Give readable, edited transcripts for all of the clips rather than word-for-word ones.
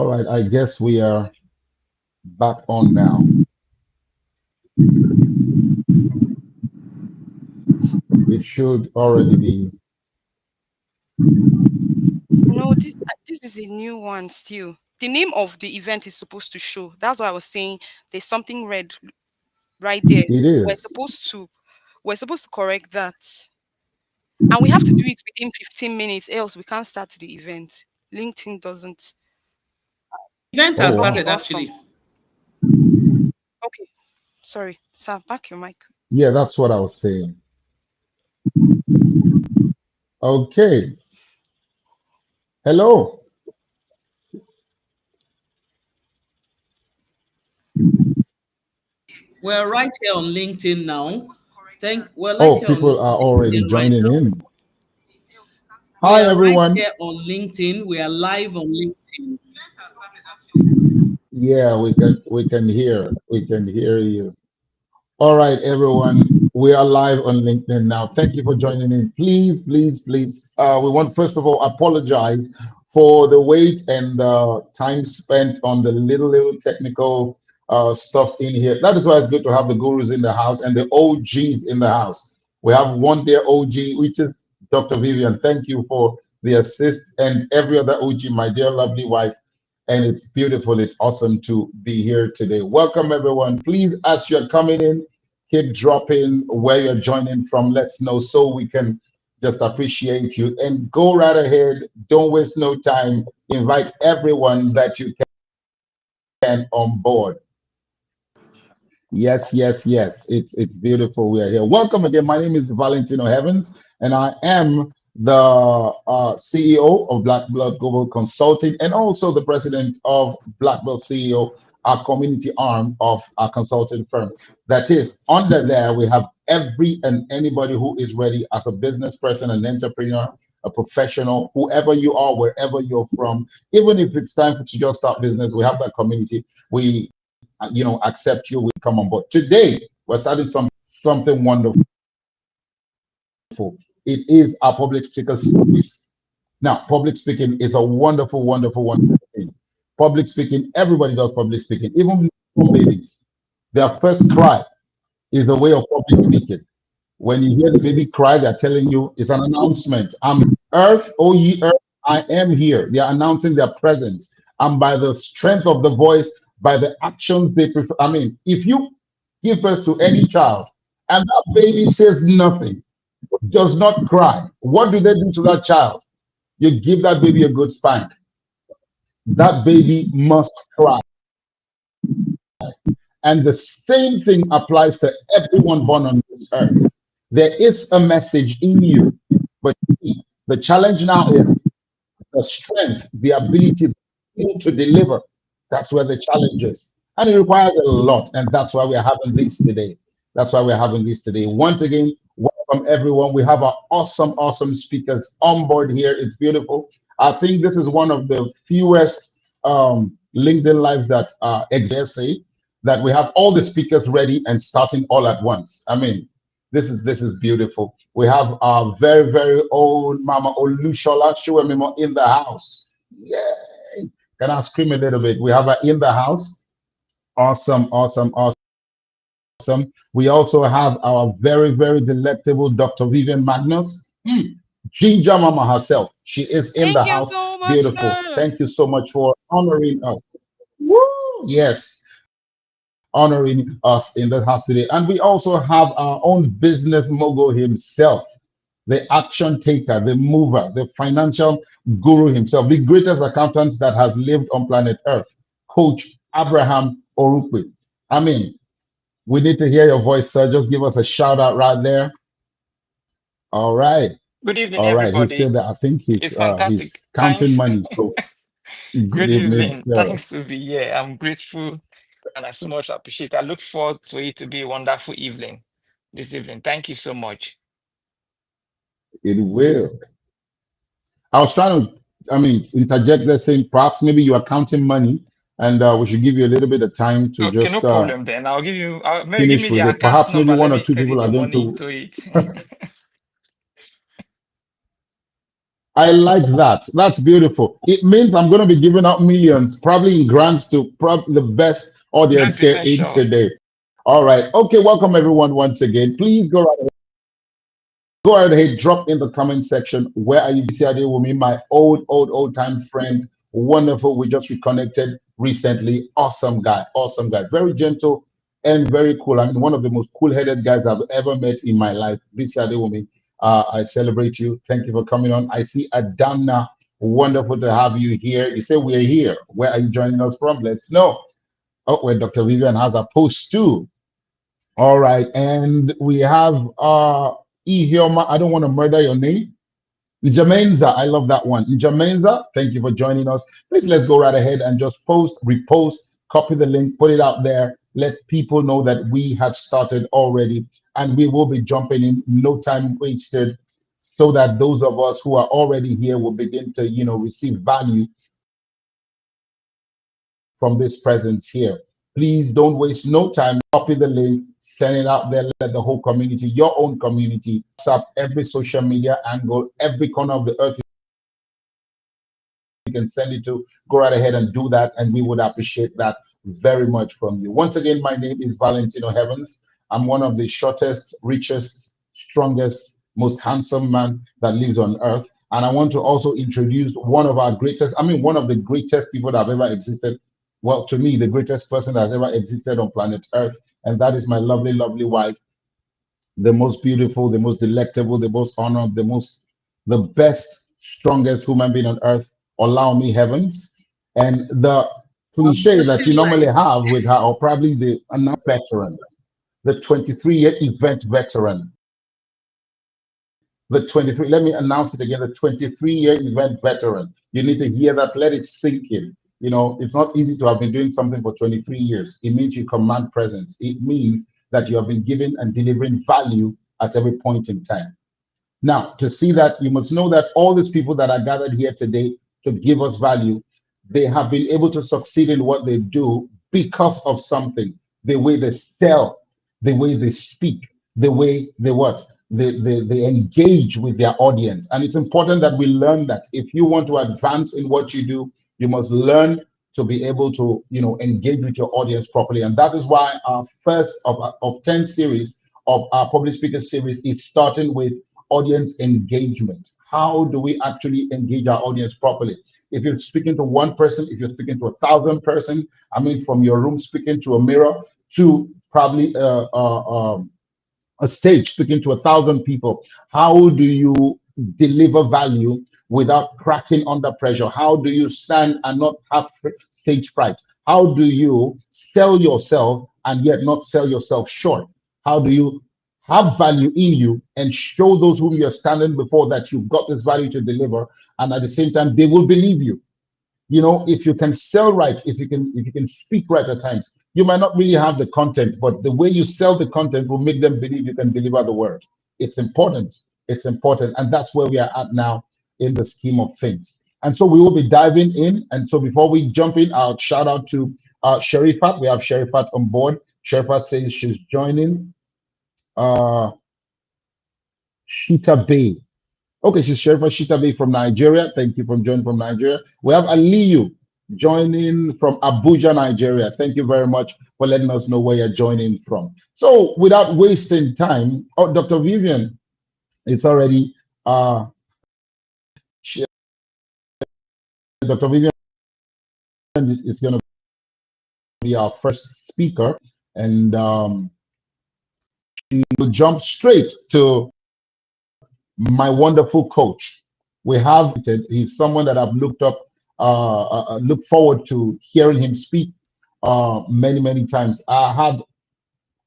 All right, I guess we are back on now. It should already be. No, this is a new one still. The name of the event is supposed to show. That's why I was saying there's something red right there. It We're is. supposed to we're supposed to correct that. And we have to do it within 15 minutes, else we can't start the event. LinkedIn doesn't. Event Oh, has Okay, wow. started awesome. actually. Okay, sorry. Sir, back your mic. Yeah, that's what I was saying. Okay. Hello. We're right here on LinkedIn now. We're right Oh, here on people are already LinkedIn right joining now. in. We Hi, are right everyone. here on LinkedIn. We are live on LinkedIn. Yeah, we can hear you. All right, everyone. We are live on LinkedIn now. Thank you for joining in. Please, please, please. We want first of all apologize for the wait and the time spent on the little technical stuffs in here. That is why it's good to have the gurus in the house and the OGs in the house. We have one there OG, which is Dr. Vivian. Thank you for the assist and every other OG, my dear lovely wife. And it's beautiful. It's awesome to be here today. Welcome, everyone. Please, as you're coming in, keep dropping where you're joining from. Let's know so we can just appreciate you. And go right ahead. Don't waste no time. Invite everyone that you can on board. Yes, yes, yes. It's beautiful. We are here. Welcome again. My name is Valentino Heavens, and I am the CEO of Black Blood Global Consulting, and also the president of Black Blood CEO, our community arm of our consulting firm. That is under there. We have every and anybody who is ready as a business person, an entrepreneur, a professional, whoever you are, wherever you're from. Even if it's time to just start business, we have that community. We accept you, we come on board. Today, we're starting something wonderful. It is our public speaker series. Now, public speaking is a wonderful, wonderful, wonderful thing. Public speaking, everybody does public speaking, even babies. Their first cry is a way of public speaking. When you hear the baby cry, they're telling you it's an announcement. I'm earth, O ye earth, I am here. They are announcing their presence. And by the strength of the voice, by the actions they prefer. I mean, if you give birth to any child and that baby says nothing, does not cry, what do they do to that child? You give that baby a good spank. That baby must cry. And the same thing applies to everyone born on this earth. There is a message in you, but the challenge now is the strength, the ability to deliver. That's where the challenge is. And it requires a lot. And that's why we're having this today. That's why we're having this today. Once again, welcome everyone. We have our awesome, awesome speakers on board here. It's beautiful. I think this is one of the fewest LinkedIn lives that exist, that we have all the speakers ready and starting all at once. I mean, this is beautiful. We have our very, very old Mama Olushola Shuemimo in the house. Yay! Can I scream a little bit? We have her in the house. Awesome, awesome, awesome. We also have our very, very delectable Dr. Vivian Magnus. Ginger Mama herself. She is in the Thank you house. so much, Beautiful. sir. Thank you so much for honoring us. Woo! Yes, honoring us in the house today. And we also have our own business mogul himself, the action taker, the mover, the financial guru himself, the greatest accountant that has lived on planet Earth, Coach Abraham Orukwe. I mean, we need to hear your voice, sir. Just give us a shout out right there. All right. Good evening, All right. He everybody. said that I think It's fantastic. he's counting Thanks. money. So good Good evening, evening. sir. Thanks to be here. I'm grateful and I so much appreciate. I look forward to it to be a wonderful evening this evening. Thank you so much. It will. I was trying to, I mean, interject there saying perhaps maybe you are counting money and we should give you a little bit of time to Okay, no just problem then. I'll give you, maybe give finish me the with it. account Perhaps maybe number. Let one or me two credit people the are going money to. into it. I like that. That's beautiful. It means I'm going to be giving out millions, probably in grants to the best audience here 100% in sure. today. All right. Okay. Welcome everyone once again. Please go right ahead, drop in the comment section. Where are you, BC Adewumi, my old time friend? Wonderful. We just reconnected recently. Awesome guy. Awesome guy. Very gentle and very cool. I mean, one of the most cool-headed guys I've ever met in my life. BC Adewumi, I celebrate you. Thank you for coming on. I see Adana. Wonderful to have you here. You say we're here. Where are you joining us from? Let's know. Oh, where Dr. Vivian has a post too. All right, and we have Ihioma. I don't want to murder your name. Njamenza, I love that one. Njamenza, thank you for joining us. Please let's go right ahead and just post, repost, copy the link, put it out there. Let people know that we have started already, and we will be jumping in, no time wasted, so that those of us who are already here will begin to, receive value from this presence here. Please don't waste no time. Copy the link, send it out there, let the whole community, your own community, WhatsApp, every social media angle, every corner of the earth you can send it to. Go right ahead and do that, and we would appreciate that very much from you. Once again, my name is Valentino Heavens. I'm one of the shortest, richest, strongest, most handsome man that lives on earth. And I want to also introduce one of our greatest, one of the greatest people that have ever existed. Well, to me, the greatest person that has ever existed on planet Earth. And that is my lovely, lovely wife, the most beautiful, the most delectable, the most honored, the best, strongest human being on earth. Allow me, Heavens. And the cliche that you normally have with her, or probably the veteran, the 23-year event veteran, the 23, let me announce it again, the 23-year event veteran. You need to hear that, let it sink in. It's not easy to have been doing something for 23 years. It means you command presence. It means that you have been giving and delivering value at every point in time. Now, to see that, you must know that all these people that are gathered here today to give us value, they have been able to succeed in what they do because of something. The way they sell, the way they speak, the way they what? They engage with their audience. And it's important that we learn that if you want to advance in what you do, you must learn to be able to, engage with your audience properly. And that is why our first of 10 series of our public speaker series is starting with audience engagement. How do we actually engage our audience properly? If you're speaking to one person, if you're speaking to 1,000 person, from your room speaking to a mirror to probably a stage speaking to 1,000 people, how do you deliver value without cracking under pressure? How do you stand and not have stage fright? How do you sell yourself and yet not sell yourself short? How do you have value in you and show those whom you're standing before that you've got this value to deliver, and at the same time they will believe you? If you can sell right, if you can speak right at times, you might not really have the content, but the way you sell the content will make them believe you can deliver the word. It's important. It's important. And that's where we are at now in the scheme of things. And so we will be diving in. And so before we jump in, I'll shout out to Sherifat. We have Sherifat on board. Sherifat says she's joining. Shita Bay. Okay, she's Sherifa Shitabe from Nigeria. Thank you for joining from Nigeria. We have Aliyu joining from Abuja, Nigeria. Thank you very much for letting us know where you're joining from. So without wasting time, Dr. Vivian, it's already, Dr. Vivian is going to be our first speaker, and we will jump straight to my wonderful coach. He's someone that I've looked forward to hearing him speak many times. I had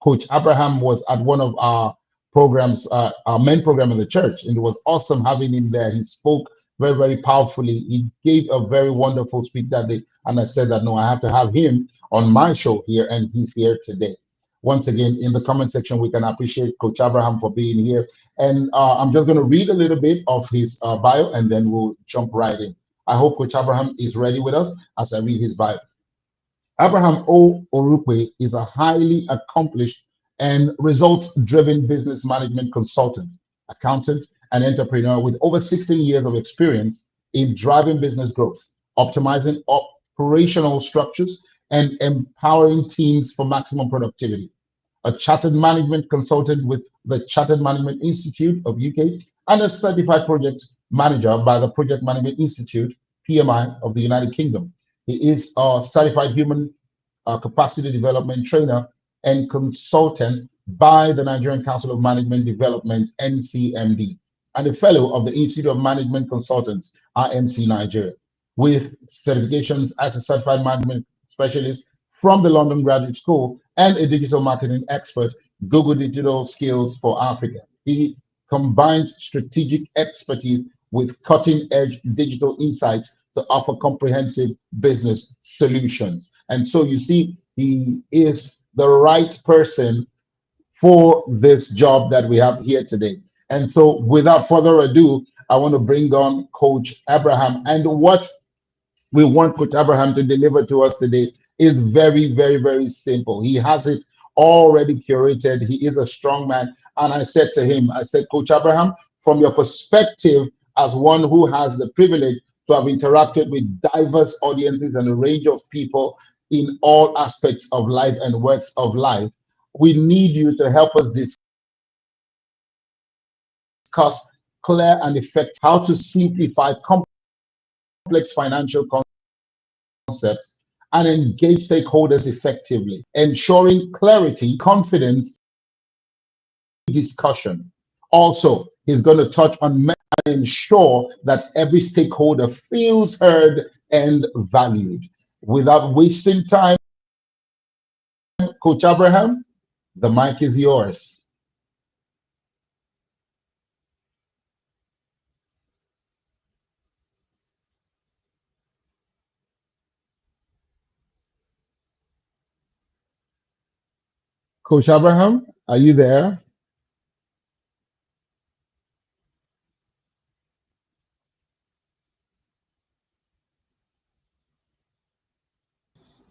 Coach Abraham was at one of our programs, our main program in the church, and it was awesome having him there. He spoke very powerfully. He gave a very wonderful speech that day, and I said that no, I have to have him on my show here, and he's here today. Once again, in the comment section, we can appreciate Coach Abraham for being here. And I'm just going to read a little bit of his bio, and then we'll jump right in. I hope Coach Abraham is ready with us as I read his bio. Abraham O. Orukwe is a highly accomplished and results-driven business management consultant, accountant, an entrepreneur with over 16 years of experience in driving business growth, optimizing operational structures, and empowering teams for maximum productivity. A chartered management consultant with the Chartered Management Institute of UK, and a certified project manager by the Project Management Institute, PMI, of the United Kingdom. He is a certified human capacity development trainer and consultant by the Nigerian Council of Management Development, NCMD, and a fellow of the Institute of Management Consultants, IMC Nigeria, with certifications as a certified management specialist from the London Graduate School and a digital marketing expert, Google Digital Skills for Africa. He combines strategic expertise with cutting edge digital insights to offer comprehensive business solutions. And so you see, he is the right person for this job that we have here today. And so without further ado, I want to bring on Coach Abraham. And what we want Coach Abraham to deliver to us today is very, very, very simple. He has it already curated. He is a strong man. And I said to him, I said, Coach Abraham, from your perspective as one who has the privilege to have interacted with diverse audiences and a range of people in all aspects of life and works of life, we need you to help us discuss clear and effective how to simplify complex financial concepts and engage stakeholders effectively, ensuring clarity, confidence, discussion. Also, he's going to touch on and ensure that every stakeholder feels heard and valued. Without wasting time, Coach Abraham, the mic is yours. Coach Abraham, are you there?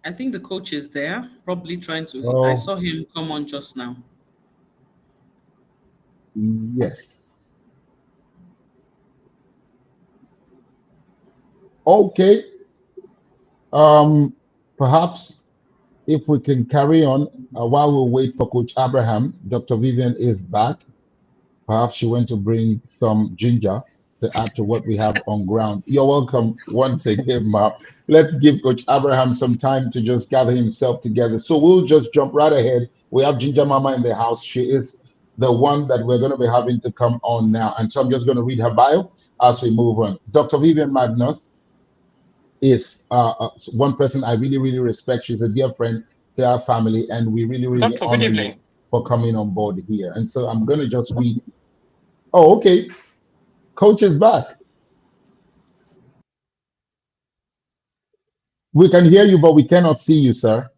I think the coach is there, probably trying to. I Oh, saw him come on just now. yes. Okay. Um, Perhaps if we can carry on while we wait for Coach Abraham, Dr. Vivian is back. Perhaps she went to bring some ginger to add to what we have on ground. You're welcome once again, Ma. Let's give Coach Abraham some time to just gather himself together. So we'll just jump right ahead. We have Ginger Mama in the house. She is the one that we're going to be having to come on now. And so I'm just going to read her bio as we move on. Dr. Vivian Magnus is one person I really, really respect. She's a dear friend to our family, and we really, really Doctor, good honor you evening. for coming on board here. And so I'm going to just read. Oh, okay. Coach is back. We can hear you, but we cannot see you, sir.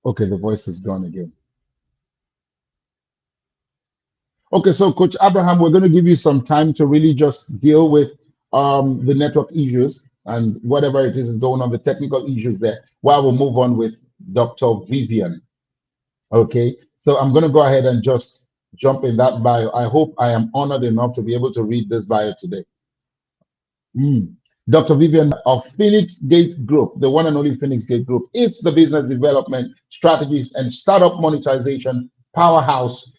Okay, the voice is gone again. Okay, so Coach Abraham, we're going to give you some time to really just deal with the network issues and whatever it is going on, the technical issues there, while we move on with Dr. Vivian. Okay, so I'm going to go ahead and just jump in that bio. I hope I am honored enough to be able to read this bio today. Dr. Vivian of Phoenix Gate Group, the one and only Phoenix Gate Group. It's the business development strategies and startup monetization powerhouse.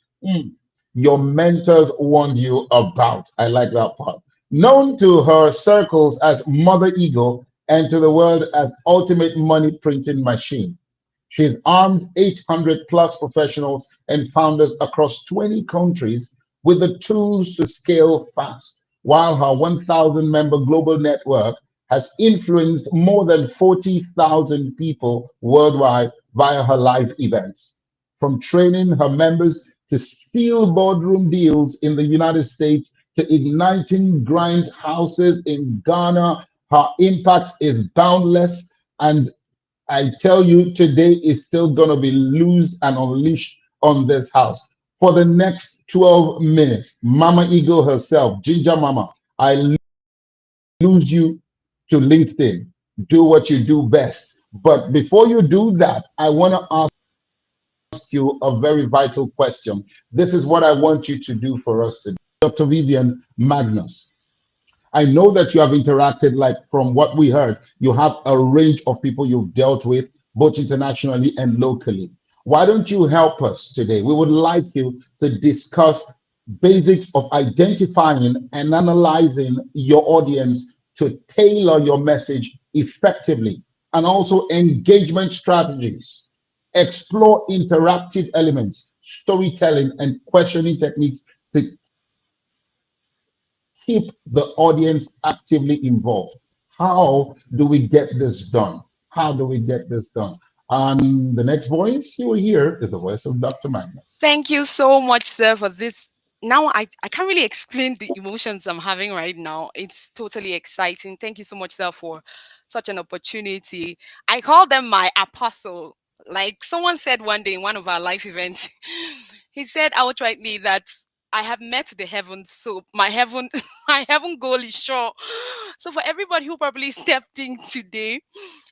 Your mentors warned you about. I like that part. Known to her circles as Mother Eagle and to the world as ultimate money printing machine. She's armed 800 plus professionals and founders across 20 countries with the tools to scale fast, while her 1,000 member global network has influenced more than 40,000 people worldwide via her live events. From training her members to steal boardroom deals in the United States to igniting grind houses in Ghana, her impact is boundless. And I tell you, today is still going to be loosed and unleashed on this house. For the next 12 minutes, Mama Eagle herself, Ginger Mama, I lose you to LinkedIn. Do what you do best. But before you do that, I want to ask ask you a very vital question. This is what I want you to do for us today. Dr. Vivian Magnus, I know that you have interacted, like from what we heard, you have a range of people you've dealt with, both internationally and locally. Why don't you help us today? We would like you to discuss basics of identifying and analyzing your audience to tailor your message effectively, and also engagement strategies. Explore interactive elements, storytelling, and questioning techniques to keep the audience actively involved. How do we get this done? How do we get this done? And the next voice you will hear is the voice of Dr. Magnus. Thank you so much, sir, for this. Now I can't really explain the emotions I'm having right now. It's totally exciting. Thank you so much, sir, for such an opportunity. I call them my apostle. Like someone said one day in one of our life events, he said outrightly that I have met the heavens, so my heaven, my heaven goal is sure. So for everybody who probably stepped in today,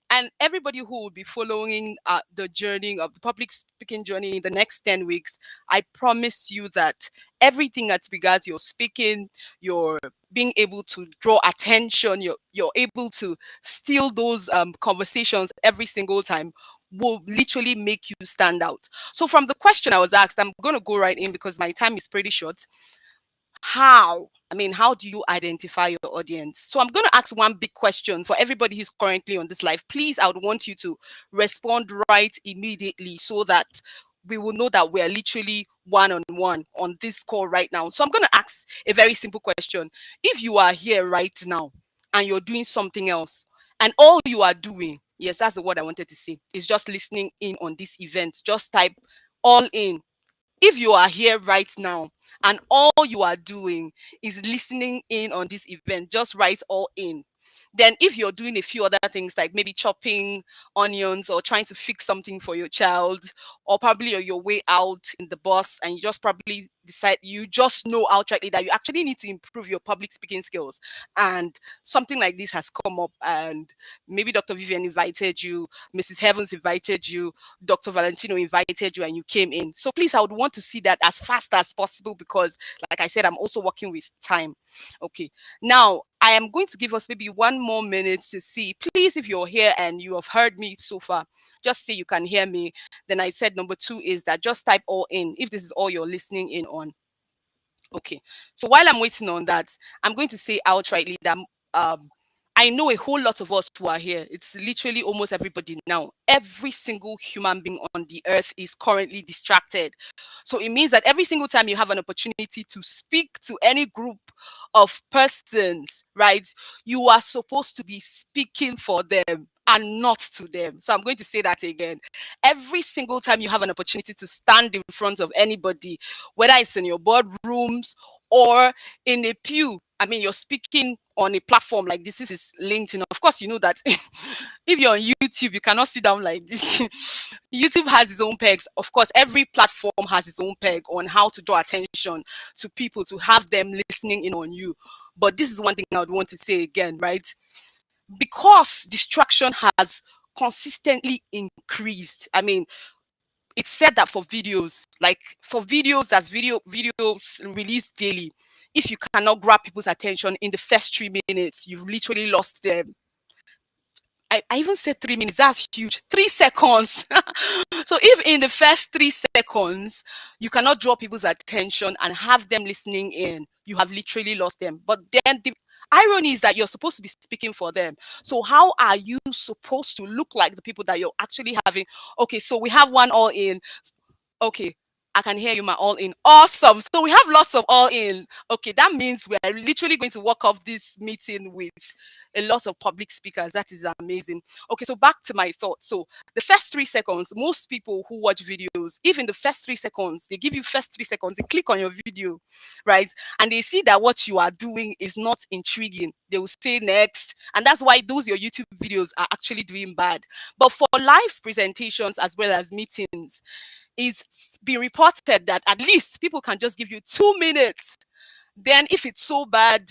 and everybody who will be following the journey of the public speaking journey in the next 10 weeks, I promise you that everything that regards your speaking, your being able to draw attention, you're able to steal those conversations every single time will literally make you stand out. So from the question I was asked, I'm going to go right in because my time is pretty short. How do you identify your audience? So I'm going to ask one big question for everybody who's currently on this live. Please, I would want you to respond right immediately so that we will know that we're literally one-on-one on this call right now. So I'm going to ask a very simple question. If you are here right now and you're doing something else, and all you are doing, yes, that's the word I wanted to say, is just listening in on this event, just type all in. If you are here right now and all you are doing is listening in on this event, just write all in. Then if you're doing a few other things like maybe chopping onions or trying to fix something for your child, or probably on your way out in the bus and you just probably decide, you just know outrightly that you actually need to improve your public speaking skills, and something like this has come up, and maybe Dr. Vivian invited you, Mrs. Heavens invited you, Dr. Valentino invited you, and you came in. So please, I would want to see that as fast as possible because, like I said, I'm also working with time. Okay. Now, I am going to give us maybe 1 more minute to see. Please, if you're here and you have heard me so far, just say you can hear me. Then I said number 2 is that just type all in if this is all you're listening in on. Okay. So while I'm waiting on that, I'm going to say outrightly that I know a whole lot of us who are here. It's literally almost everybody now. Every single human being on the earth is currently distracted. So it means that every single time you have an opportunity to speak to any group of persons, right, you are supposed to be speaking for them and not to them. So I'm going to say that again. Every single time you have an opportunity to stand in front of anybody, whether it's in your boardrooms or in a pew, you're speaking on a platform like this is LinkedIn. Of course, you know that if you're on YouTube, you cannot sit down like this. YouTube has its own pegs. Of course, every platform has its own peg on how to draw attention to people, to have them listening in on you. But this is one thing I would want to say again, right? Because distraction has consistently increased. It's said that for videos, that's videos released daily. If you cannot grab people's attention in the first 3 minutes, you've literally lost them. I even said 3 minutes. That's huge. 3 seconds. So if in the first 3 seconds you cannot draw people's attention and have them listening in, you have literally lost them. But then the irony is that you're supposed to be speaking for them. So how are you supposed to look like the people that you're actually having? Okay, so we have one all in. Okay, I can hear you, my all in. Awesome. So we have lots of all in. Okay, that means we're literally going to walk off this meeting with a lot of public speakers. That is amazing. Okay, so back to my thoughts. So the first 3 seconds, most people who watch videos, even the first 3 seconds, they give you first 3 seconds, they click on your video, right? And they see that what you are doing is not intriguing. They will say next. And that's why those your YouTube videos are actually doing bad. But for live presentations as well as meetings, it's been reported that at least people can just give you 2 minutes. Then if it's so bad,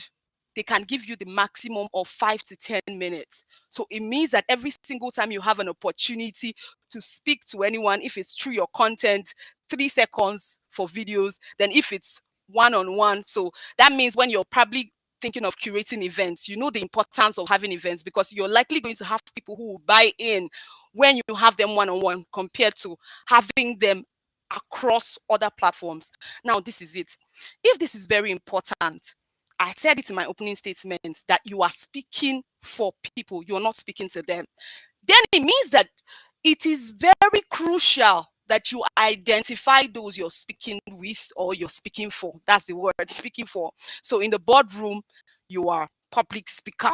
they can give you the maximum of 5 to 10 minutes. So it means that every single time you have an opportunity to speak to anyone, if it's through your content, 3 seconds for videos, then if it's one-on-one. So that means when you're probably thinking of curating events, you know the importance of having events, because you're likely going to have people who will buy in when you have them one-on-one compared to having them across other platforms. Now, this is it. If this is very important, I said it in my opening statement that you are speaking for people, you're not speaking to them. Then it means that it is very crucial that you identify those you're speaking with or you're speaking for. That's the word, speaking for. So in the boardroom, you are public speaker.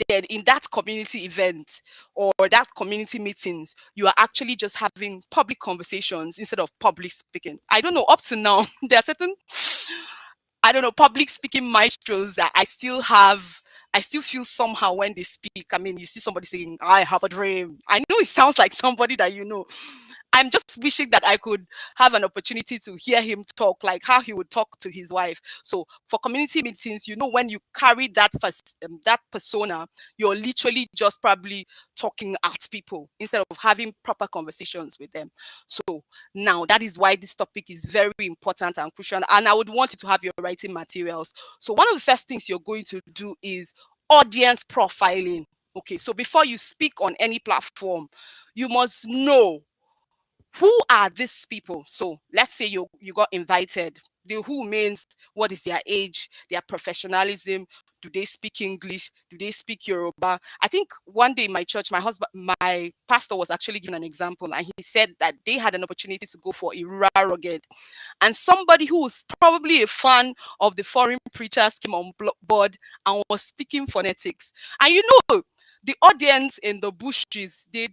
Then in that community event or that community meetings, you are actually just having public conversations instead of public speaking. I don't know, up to now, there are certain, I don't know, public speaking maestros that I still feel somehow when they speak. I mean, you see somebody saying, I have a dream. I know it sounds like somebody that you know. I'm just wishing that I could have an opportunity to hear him talk, like how he would talk to his wife. So for community meetings, you know, when you carry that persona, you're literally just probably talking at people instead of having proper conversations with them. So now that is why this topic is very important and crucial. And I would want you to have your writing materials. So one of the first things you're going to do is audience profiling. Okay, so before you speak on any platform, you must know who are these people. So let's say you got invited. The who means what is their age, their professionalism, do they speak English, do they speak Yoruba. I think one day in my church, my pastor was actually given an example, and he said that they had an opportunity to go for a rural rugged, and somebody who was probably a fan of the foreign preachers came on board and was speaking phonetics. And you know, the audience in the bushes, they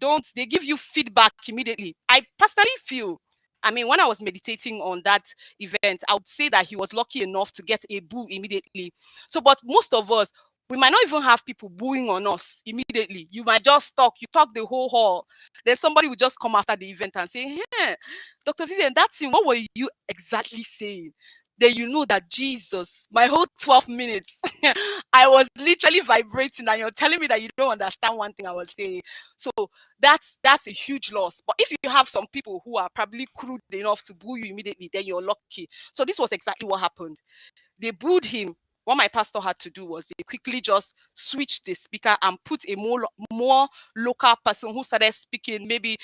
give you feedback immediately. I personally feel, I mean, when I was meditating on that event, I would say that he was lucky enough to get a boo immediately. So, but most of us, we might not even have people booing on us immediately. You might just talk, you talk the whole hall. Then somebody will just come after the event and say, hey, Dr. Vivian, that thing, what were you exactly saying? Then you know that Jesus, my whole 12 minutes, I was literally vibrating, and you're telling me that you don't understand one thing I was saying. So that's a huge loss. But if you have some people who are probably crude enough to boo you immediately, then you're lucky. So this was exactly what happened. They booed him. What my pastor had to do was they quickly just switched the speaker and put a more local person who started speaking, maybe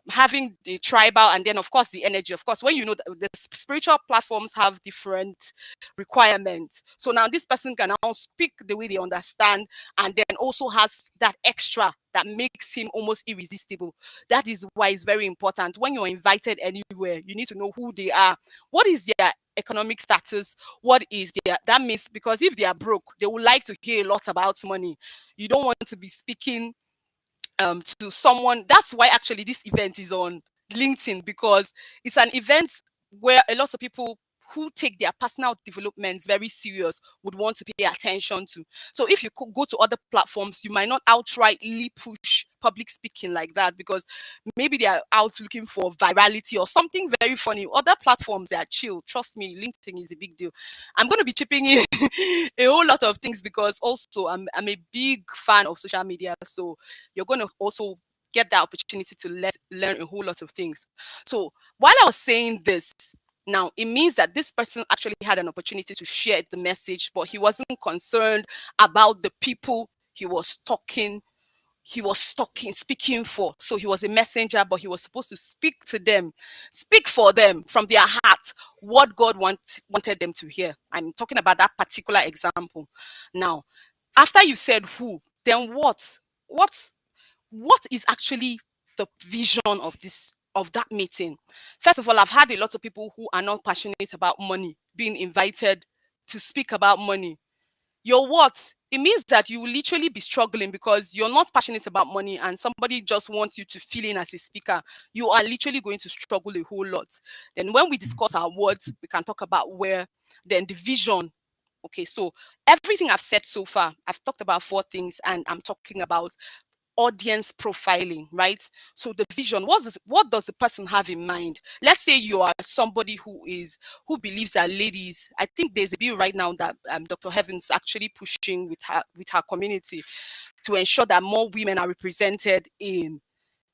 having the tribal, and then of course the energy. Of course, when you know that the spiritual platforms have different requirements, so now this person can now speak the way they understand, and then also has that extra that makes him almost irresistible. That is why it's very important when you're invited anywhere, you need to know who they are, what is their economic status, what is their, that means, because if they are broke, they would like to hear a lot about money. You don't want to be speaking to someone. That's why actually this event is on LinkedIn, because it's an event where a lot of people who take their personal developments very serious would want to pay attention to. So if you could go to other platforms, you might not outrightly push public speaking like that, because maybe they are out looking for virality or something very funny. Other platforms, they are chill. Trust me, LinkedIn is a big deal. I'm going to be chipping in a whole lot of things, because also I'm a big fan of social media. So you're going to also get that opportunity to learn a whole lot of things. So while I was saying this, now it means that this person actually had an opportunity to share the message, but he wasn't concerned about the people speaking for. So he was a messenger, but he was supposed to speak to them, speak for them from their heart, what God wanted them to hear. I'm talking about that particular example. Now, after you said who, then what is actually the vision of that meeting? First of all, I've had a lot of people who are not passionate about money being invited to speak about money. You're what? It means that you will literally be struggling because you're not passionate about money and somebody just wants you to fill in as a speaker. You are literally going to struggle a whole lot. Then when we discuss our words, we can talk about where then the vision. Okay, so everything I've said so far, I've talked about 4 things, and I'm talking about audience profiling, right? So the vision, what does the person have in mind? Let's say you are somebody who believes that ladies, I think there's a bill right now that Dr. Heaven's actually pushing with her community to ensure that more women are represented in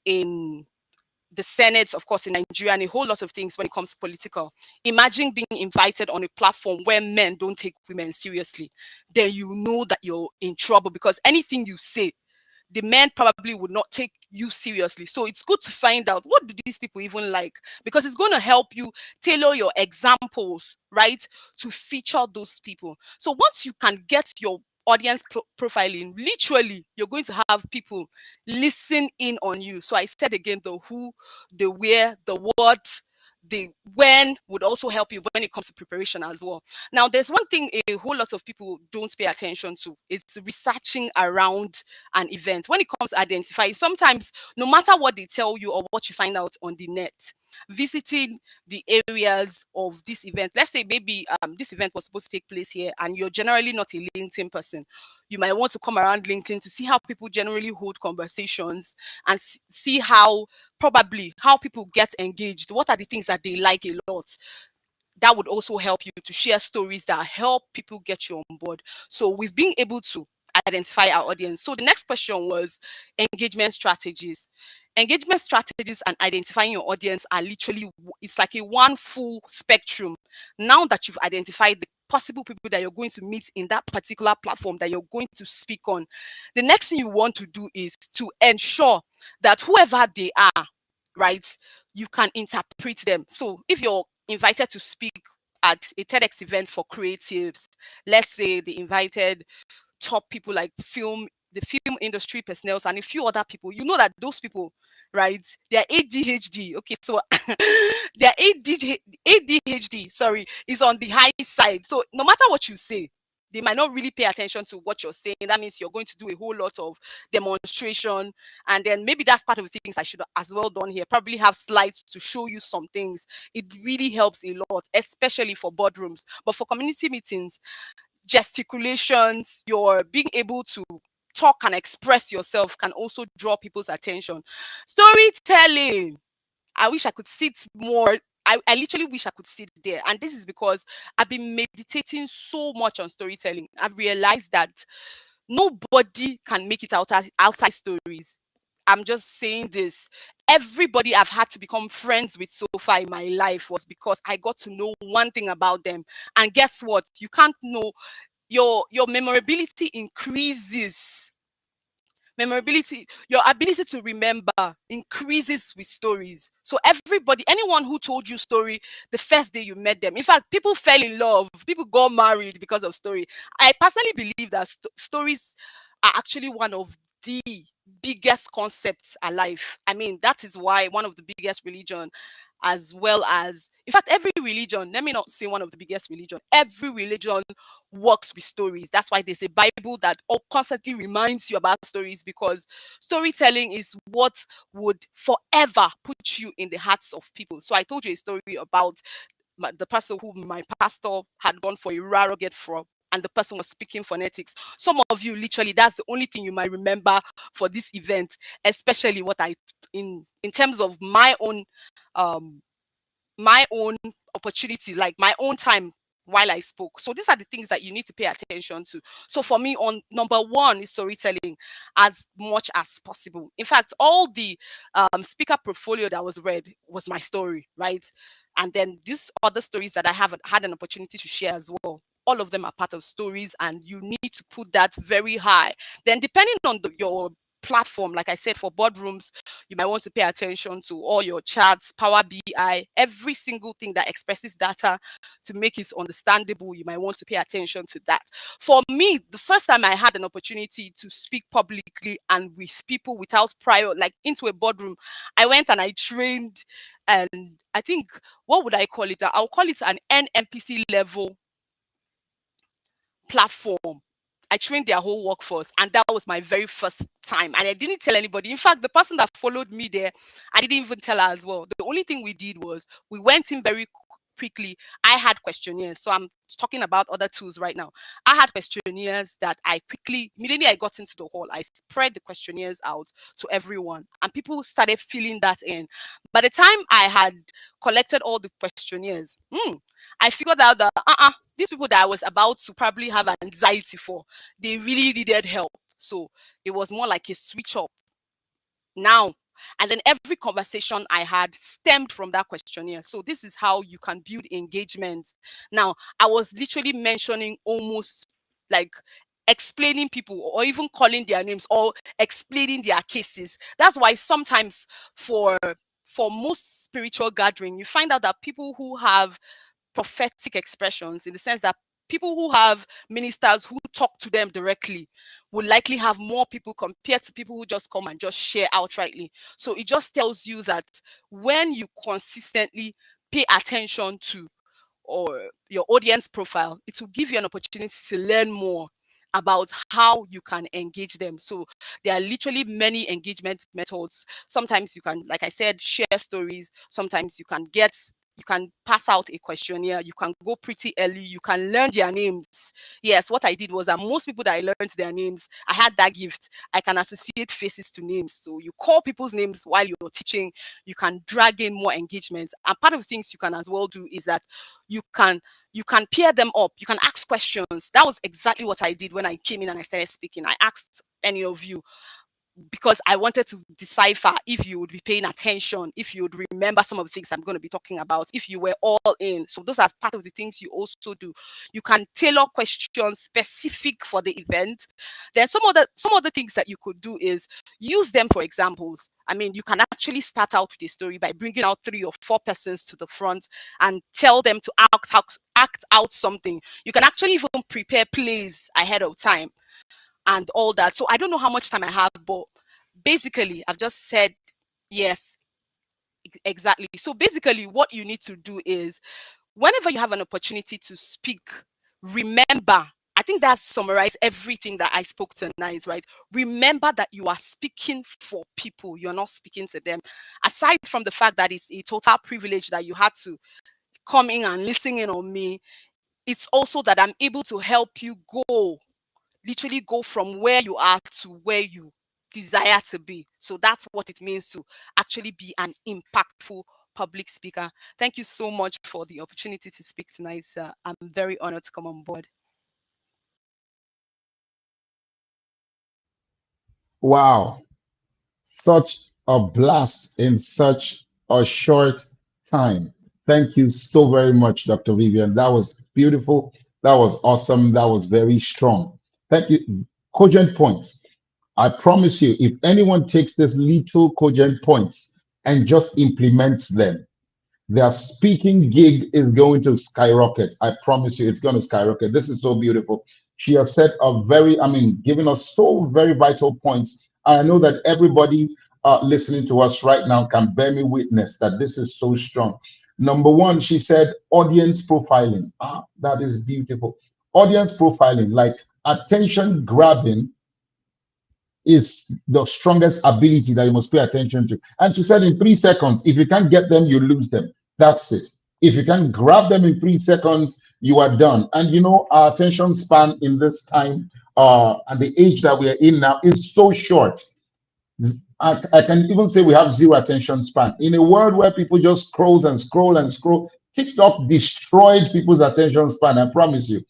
the Senate, of course, in Nigeria, and a whole lot of things when it comes to political. Imagine being invited on a platform where men don't take women seriously. Then you know that you're in trouble, because anything you say, the men probably would not take you seriously. So it's good to find out, what do these people even like? Because it's going to help you tailor your examples, right, to feature those people. So once you can get your audience profiling, literally, you're going to have people listen in on you. So I said again, the who, the where, the what, the when would also help you when it comes to preparation as well. Now, there's one thing a whole lot of people don't pay attention to. It's researching around an event. When it comes to identifying, sometimes no matter what they tell you or what you find out on the net, visiting the areas of this event, let's say maybe this event was supposed to take place here and you're generally not a LinkedIn person, you might want to come around LinkedIn to see how people generally hold conversations and see how people get engaged. What are the things that they like a lot? That would also help you to share stories that help people get you on board. So we've been able to identify our audience. So the next question was engagement strategies. Engagement strategies and identifying your audience are literally, it's like a one full spectrum. Now that you've identified the possible people that you're going to meet in that particular platform that you're going to speak on, the next thing you want to do is to ensure that whoever they are, right, you can interpret them. So if you're invited to speak at a TEDx event for creatives, let's say they invited top people like the film industry personnel and a few other people, you know that those people, right, they're ADHD. Okay, so their ADHD, sorry, is on the high side. So no matter what you say, they might not really pay attention to what you're saying. That means you're going to do a whole lot of demonstration. And then maybe that's part of the things I should have as well done here. Probably have slides to show you some things. It really helps a lot, especially for boardrooms. But for community meetings, gesticulations, you're being able to talk and express yourself can also draw people's attention. Storytelling. I wish I could sit more. I literally wish I could sit there. And this is because I've been meditating so much on storytelling. I've realized that nobody can make it outside stories. I'm just saying this. Everybody I've had to become friends with so far in my life was because I got to know one thing about them. And guess what? You can't know, your memorability increases. Your ability to remember increases with stories. So everybody, anyone who told you story the first day you met them, in fact, people fell in love, people got married because of story. I personally believe that stories are actually one of the biggest concepts alive. I mean, that is why one of the biggest religion, as well as, in fact, every religion, let me not say one of the biggest religion, every religion works with stories. That's why there's a Bible that constantly reminds you about stories, because storytelling is what would forever put you in the hearts of people. So I told you a story about the person who my pastor had gone for a raroget from, and the person was speaking phonetics. Some of you, literally, that's the only thing you might remember for this event, especially what I, in terms of um my own opportunity, like my own time while I spoke. So these are the things that you need to pay attention to. So for me, on number one is storytelling as much as possible. In fact, all the speaker portfolio that was read was my story, right? And then these other stories that I have had an opportunity to share as well, all of them are part of stories, and you need to put that very high. Then depending on your platform, like I said, for boardrooms, you might want to pay attention to all your charts, Power BI, every single thing that expresses data to make it understandable. You might want to pay attention to that. For me, the first time I had an opportunity to speak publicly and with people without prior, like into a boardroom, I went and I trained, and I think, what would I call it? I'll call it an NMPC level platform. I trained their whole workforce, and that was my very first time. And I didn't tell anybody. In fact, the person that followed me there, I didn't even tell her as well. The only thing we did was we went in very quickly, I had questionnaires. So I'm talking about other tools right now. I had questionnaires that I quickly, immediately I got into the hall, I spread the questionnaires out to everyone, and people started filling that in. By the time I had collected all the questionnaires, I figured out that these people that I was about to probably have anxiety for, they really needed help. So it was more like a switch up now. And then every conversation I had stemmed from that questionnaire. So this is how you can build engagement. Now, I was literally mentioning almost like explaining people or even calling their names or explaining their cases. That's why sometimes for most spiritual gathering, you find out that people who have prophetic expressions, in the sense that people who have ministers who talk to them directly will likely have more people compared to people who just come and just share outrightly. So it just tells you that when you consistently pay attention to or your audience profile, it will give you an opportunity to learn more about how you can engage them. So there are literally many engagement methods. Sometimes you can, like I said, share stories. Sometimes you can pass out a questionnaire. You can go pretty early. You can learn their names. Yes, what I did was that most people that I learned their names, I had that gift. I can associate faces to names. So you call people's names while you're teaching. You can drag in more engagement. And part of the things you can as well do is that you can pair them up. You can ask questions. That was exactly what I did when I came in and I started speaking. I asked any of you, because I wanted to decipher if you would be paying attention, if you would remember some of the things I'm going to be talking about, if you were all in. So those are part of the things you also do. You can tailor questions specific for the event. Then some other things that you could do is use them for examples. I mean, you can actually start out with a story by bringing out 3 or 4 persons to the front and tell them to act out something. You can actually even prepare plays ahead of time and all that. So I don't know how much time I have, but basically I've just said yes, exactly. So basically what you need to do is, whenever you have an opportunity to speak, remember, I think that summarizes everything that I spoke tonight, right? Remember that you are speaking for people. You're not speaking to them. Aside from the fact that it's a total privilege that you had to come in and listen in on me, it's also that I'm able to help you literally go from where you are to where you desire to be. So that's what it means to actually be an impactful public speaker. Thank you so much for the opportunity to speak tonight, sir. I'm very honored to come on board. Wow. Such a blast in such a short time. Thank you so very much, Dr. Vivian. That was beautiful. That was awesome. That was very strong. Thank you. Cogent points. I promise you, if anyone takes this little cogent points and just implements them, their speaking gig is going to skyrocket. I promise you, it's going to skyrocket. This is so beautiful. She has said giving us so very vital points. I know that everybody listening to us right now can bear me witness that this is so strong. Number one, she said audience profiling. That is beautiful. Audience profiling, like attention grabbing, is the strongest ability that you must pay attention to. And she said in 3 seconds, if you can't get them, you lose them. That's it. If you can grab them in 3 seconds, you are done. And you know, our attention span in this time and the age that we are in now is so short. I can even say we have zero attention span. In a world where people just scroll and scroll and scroll, TikTok destroyed people's attention span. I promise you,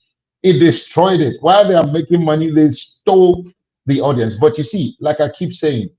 it destroyed it. While they are making money, they stole the audience. But you see, like I keep saying,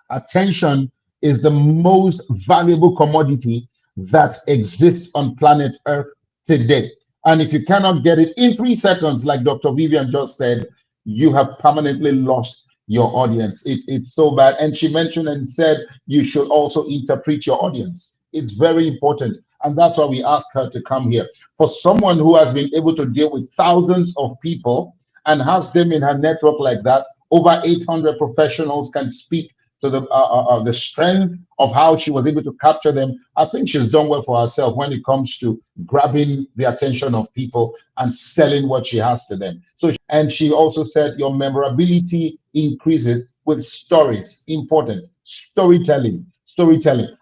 attention is the most valuable commodity that exists on planet Earth today. And if you cannot get it in 3 seconds, like Dr. Vivian just said, you have permanently lost your audience. It's so bad. And she mentioned and said you should also interpret your audience. It's very important. And that's why we asked her to come here. For someone who has been able to deal with thousands of people and has them in her network like that, over 800 professionals can speak to the strength of how she was able to capture them. I think she's done well for herself when it comes to grabbing the attention of people and selling what she has to them. And she also said your memorability increases with stories. Important. Storytelling.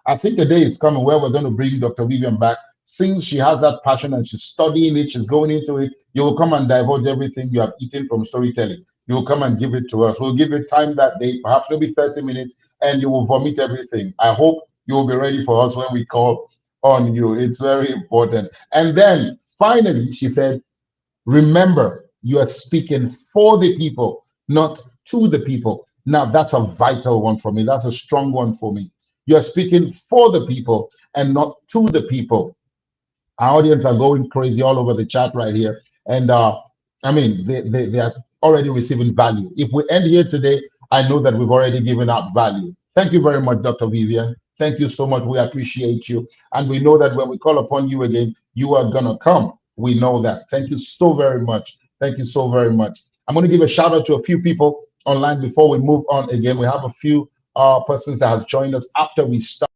I think a day is coming where we're going to bring Dr. Vivian back since she has that passion and she's studying it, she's going into it, you will come and divulge everything you have eaten from storytelling. You will come and give it to us. We'll give you time that day, perhaps maybe 30 minutes, and you will vomit everything. I hope you will be ready for us when we call on you. It's very important. And then finally, she said, remember, you are speaking for the people, not to the people. Now, that's a vital one for me. That's a strong one for me. You're speaking for the people and not to the people. Our audience are going crazy all over the chat right here. And I mean, they are already receiving value. If we end here today, I know that we've already given out value. Thank you very much, Dr. Vivian. Thank you so much. We appreciate you. And we know that when we call upon you again, you are going to come. We know that. Thank you so very much. Thank you so very much. I'm going to give a shout out to a few people online before we move on again. We have a few persons that have joined us after we started.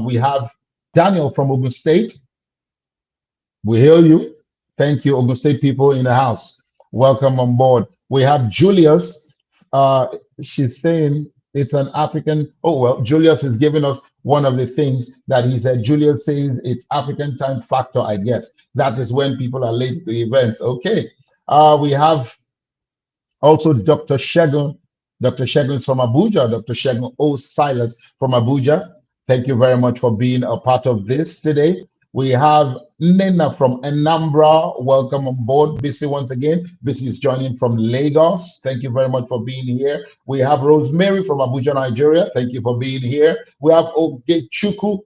We have Daniel from Ogun State. We hear you. Thank you, Ogun State people in the house. Welcome on board. We have Julius. She's saying it's an African. Oh, well, Julius is giving us one of the things that he said. Julius says it's African time factor, I guess. That is when people are late to events. Okay. We have also Dr. Shegun. Dr. Shegun is from Abuja. Dr. Shegun O. Silas from Abuja. Thank you very much for being a part of this today. We have Nena from Anambra. Welcome on board. Bisi once again. Bisi is joining from Lagos. Thank you very much for being here. We have Rosemary from Abuja, Nigeria. Thank you for being here. We have Ogechuku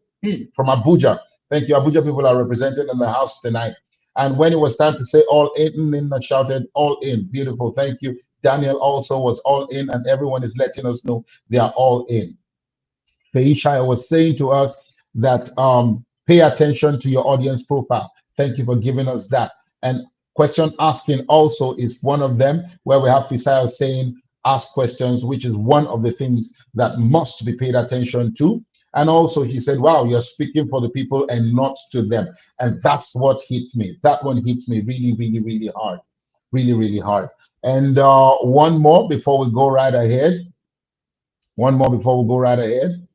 from Abuja. Thank you. Abuja people are represented in the house tonight. And when it was time to say all in, Nena shouted all in. Beautiful. Thank you. Daniel also was all in, and everyone is letting us know they are all in. Feisha was saying to us that pay attention to your audience profile. Thank you for giving us that. And question asking also is one of them, where we have Fisaya saying ask questions, which is one of the things that must be paid attention to. And also he said, wow, you're speaking for the people and not to them. And that's what hits me. That one hits me really, really, really hard. Really, really hard. And one more before we go right ahead. One more before we go right ahead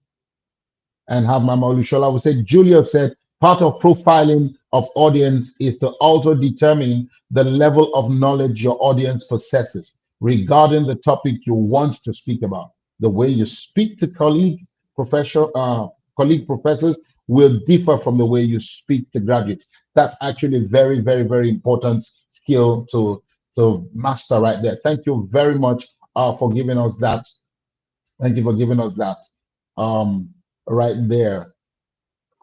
and have Mama Olushola. We said, Julia said, part of profiling of audience is to also determine the level of knowledge your audience possesses regarding the topic you want to speak about. The way you speak to colleague professors will differ from the way you speak to graduates. That's actually very, very, very important skill to master right there. Thank you very much for giving us that. Thank you for giving us that right there.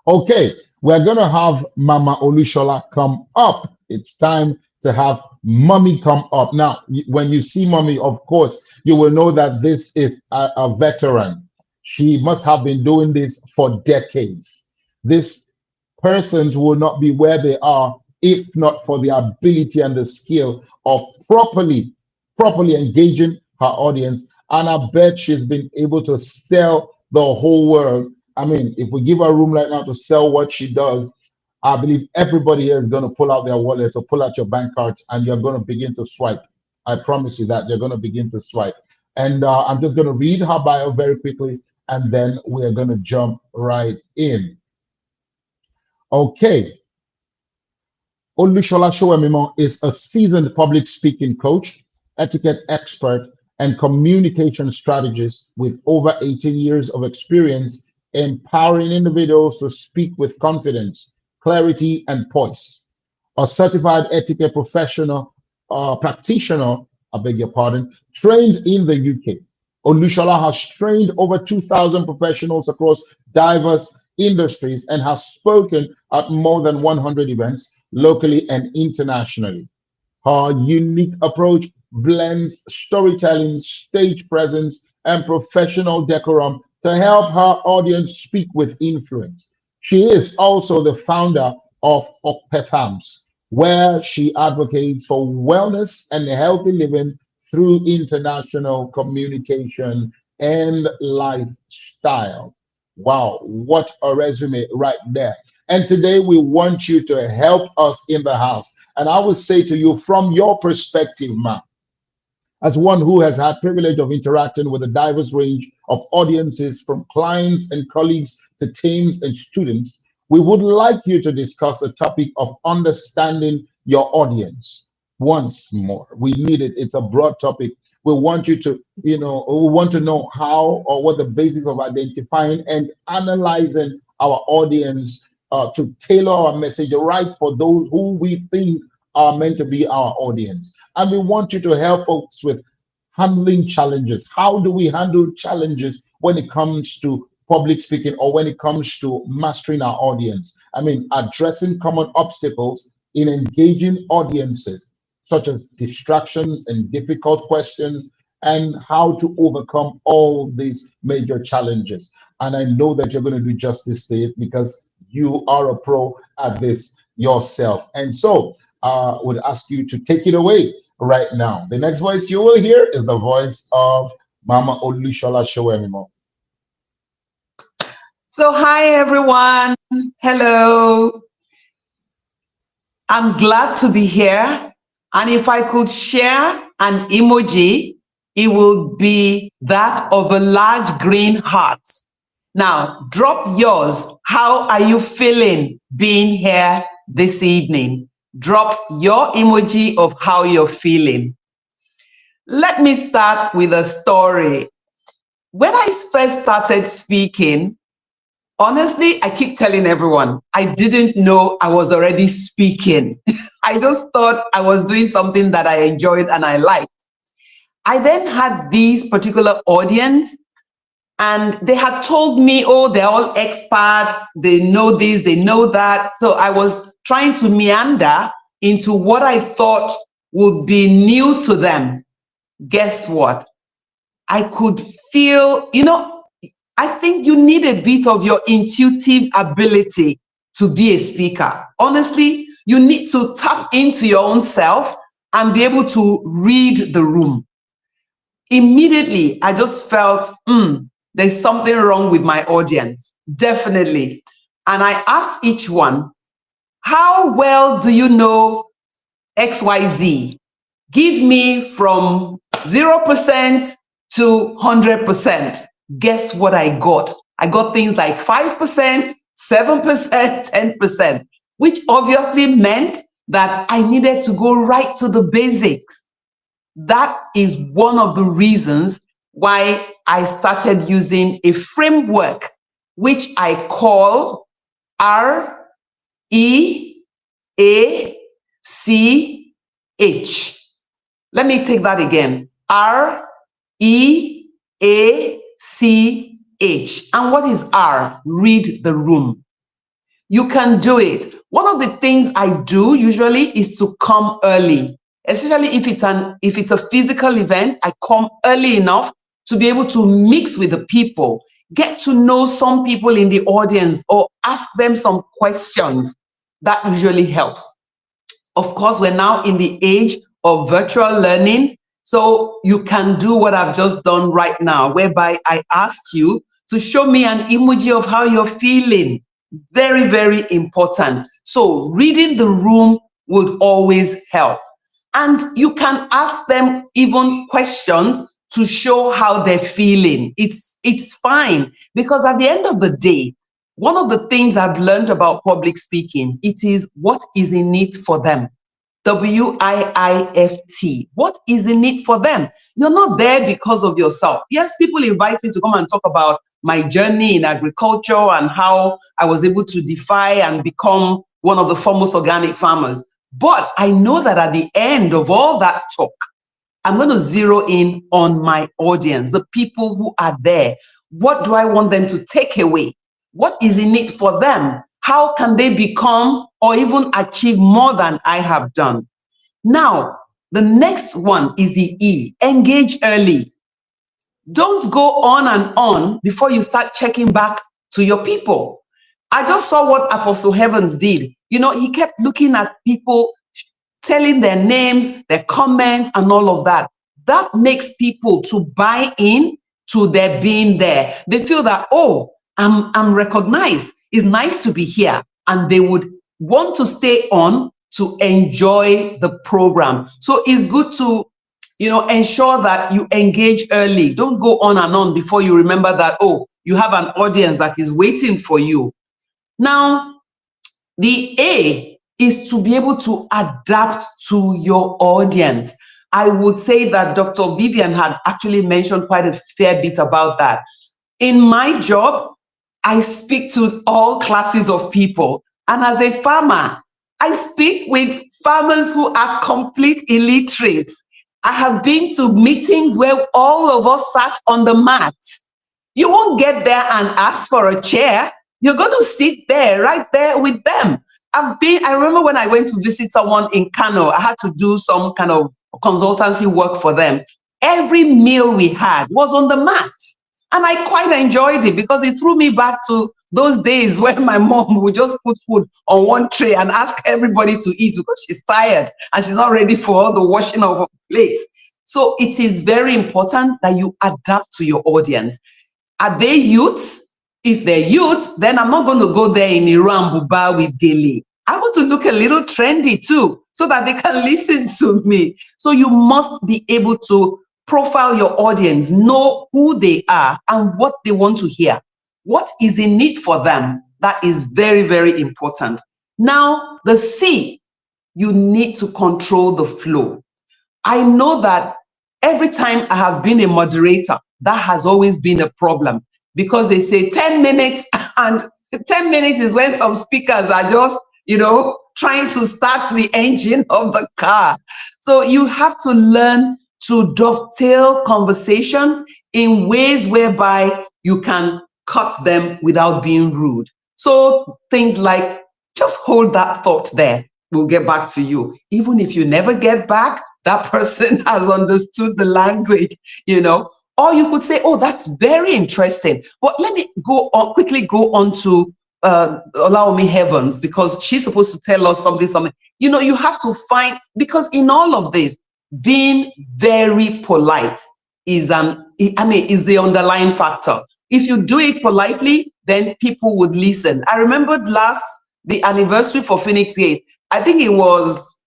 Okay, we're going to have Mama Olushola come up. It's time to have Mommy come up. Now, when you see Mommy, of course, you will know that this is a veteran. She must have been doing this for decades. This person will not be where they are if not for the ability and the skill of properly engaging her audience. And I bet she's been able to sell the whole world. I mean, if we give her room right now to sell what she does, I believe everybody here is going to pull out their wallets or pull out your bank cards, and you're going to begin to swipe. I promise you that you're going to begin to swipe. And I'm just going to read her bio very quickly, and then we're going to jump right in. Okay. Olushola Sowemimo is a seasoned public speaking coach, etiquette expert, and communication strategist with over 18 years of experience empowering individuals to speak with confidence, clarity, and poise. A certified etiquette professional practitioner, I beg your pardon, trained in the UK. Olushola has trained over 2,000 professionals across diverse industries and has spoken at more than 100 events locally and internationally. Her unique approach blends storytelling, stage presence, and professional decorum to help her audience speak with influence. She is also the founder of Okpe Farms, where she advocates for wellness and healthy living through international communication and lifestyle. Wow, what a resume right there. And today we want you to help us in the house. And I will say to you, from your perspective, ma, As one who has had privilege of interacting with a diverse range of audiences, from clients and colleagues to teams and students, we would like you to discuss the topic of understanding your audience. Once more, we need it. It's a broad topic. We want you to, we want to know how or what the basis of identifying and analyzing our audience, to tailor our message right for those who we think are meant to be our audience. And we want you to help us with handling challenges. How do we handle challenges when it comes to public speaking or when it comes to mastering our audience? I mean, addressing common obstacles in engaging audiences, such as distractions and difficult questions, and how to overcome all these major challenges. And I know that you're going to do justice to it because you are a pro at this yourself. And so I would ask you to take it away right now. The next voice you will hear is the voice of Mama Olushola Showemimo. So hi everyone, hello. I'm glad to be here. And if I could share an emoji, it will be that of a large green heart. Now, drop yours. How are you feeling being here this evening? Drop your emoji of how you're feeling. Let me start with a story. When I first started speaking, honestly, I keep telling everyone, I didn't know I was already speaking. I just thought I was doing something that I enjoyed and I liked. I then had this particular audience, and they had told me, oh, they're all experts, they know this, they know that. So I was trying to meander into what I thought would be new to them. Guess what? I could feel, I think you need a bit of your intuitive ability to be a speaker. Honestly, you need to tap into your own self and be able to read the room. Immediately, I just felt, there's something wrong with my audience, definitely. And I asked each one, how well do you know XYZ? Give me from 0% to 100%. Guess what I got? I got things like 5%, 7%, 10%, which obviously meant that I needed to go right to the basics. That is one of the reasons why I started using a framework, which I call REACH. Let me take that again. REACH. And what is R? Read the room. You can do it. One of the things I do usually is to come early, especially if it's a physical event. I come early enough to be able to mix with the people, get to know some people in the audience, or ask them some questions. That usually helps. Of course, we're now in the age of virtual learning, so you can do what I've just done right now, whereby I asked you to show me an emoji of how you're feeling. Very, very important. So reading the room would always help. And you can ask them even questions to show how they're feeling. It's fine, because at the end of the day, one of the things I've learned about public speaking, it is what is in it for them. WIIFT. What is in it for them? You're not there because of yourself. Yes, people invite me to come and talk about my journey in agriculture and how I was able to defy and become one of the foremost organic farmers. But I know that at the end of all that talk, I'm going to zero in on my audience, the people who are there. What do I want them to take away? What is in it for them? How can they become or even achieve more than I have done? Now, the next one is the E, engage early. Don't go on and on before you start checking back to your people. I just saw what Apostle Heavens did. He kept looking at people, telling their names, their comments, and all of that. That makes people to buy in to their being there. They feel that, oh, I'm recognized. It's nice to be here. And they would want to stay on to enjoy the program. So it's good to, ensure that you engage early. Don't go on and on before you remember that, oh, you have an audience that is waiting for you. Now, the A is to be able to adapt to your audience. I would say that Dr. Vivian had actually mentioned quite a fair bit about that. In my job, I speak to all classes of people. And as a farmer, I speak with farmers who are complete illiterates. I have been to meetings where all of us sat on the mat. You won't get there and ask for a chair. You're going to sit there, right there with them. I remember when I went to visit someone in Kano, I had to do some kind of consultancy work for them. Every meal we had was on the mat. And I quite enjoyed it because it threw me back to those days when my mom would just put food on one tray and ask everybody to eat because she's tired and she's not ready for all the washing of plates. So it is very important that you adapt to your audience. Are they youths? If they're youths, then I'm not going to go there in Iran Buba with Gele. I want to look a little trendy too, so that they can listen to me. So you must be able to profile your audience, know who they are and what they want to hear. What is in it for them? That is very, very important. Now, the C, you need to control the flow. I know that every time I have been a moderator, that has always been a problem because they say 10 minutes and 10 minutes is when some speakers are just, trying to start the engine of the car. So you have to learn to dovetail conversations in ways whereby you can cut them without being rude. So things like, just hold that thought there. We'll get back to you. Even if you never get back, that person has understood the language, Or you could say, oh, that's very interesting. But let me quickly go on to Allow Me Heavens, because she's supposed to tell us something. You have to find, because in all of this, being very polite is the underlying factor. If you do it politely, then people would listen. I remembered the anniversary for Phoenix Gate. I think it was,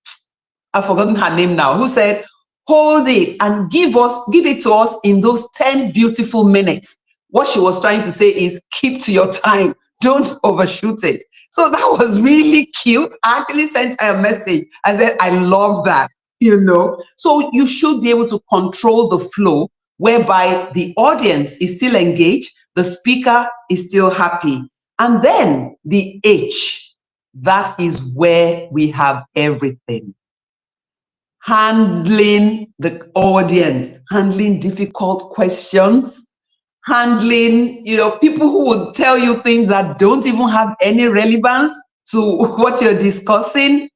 I've forgotten her name now, who said, hold it and give it to us in those 10 beautiful minutes. What she was trying to say is keep to your time. Don't overshoot it. So that was really cute. I actually sent her a message. I said, I love that, So you should be able to control the flow whereby the audience is still engaged, the speaker is still happy. And then the H, that is where we have everything. Handling the audience, handling difficult questions, handling, people who would tell you things that don't even have any relevance to what you're discussing.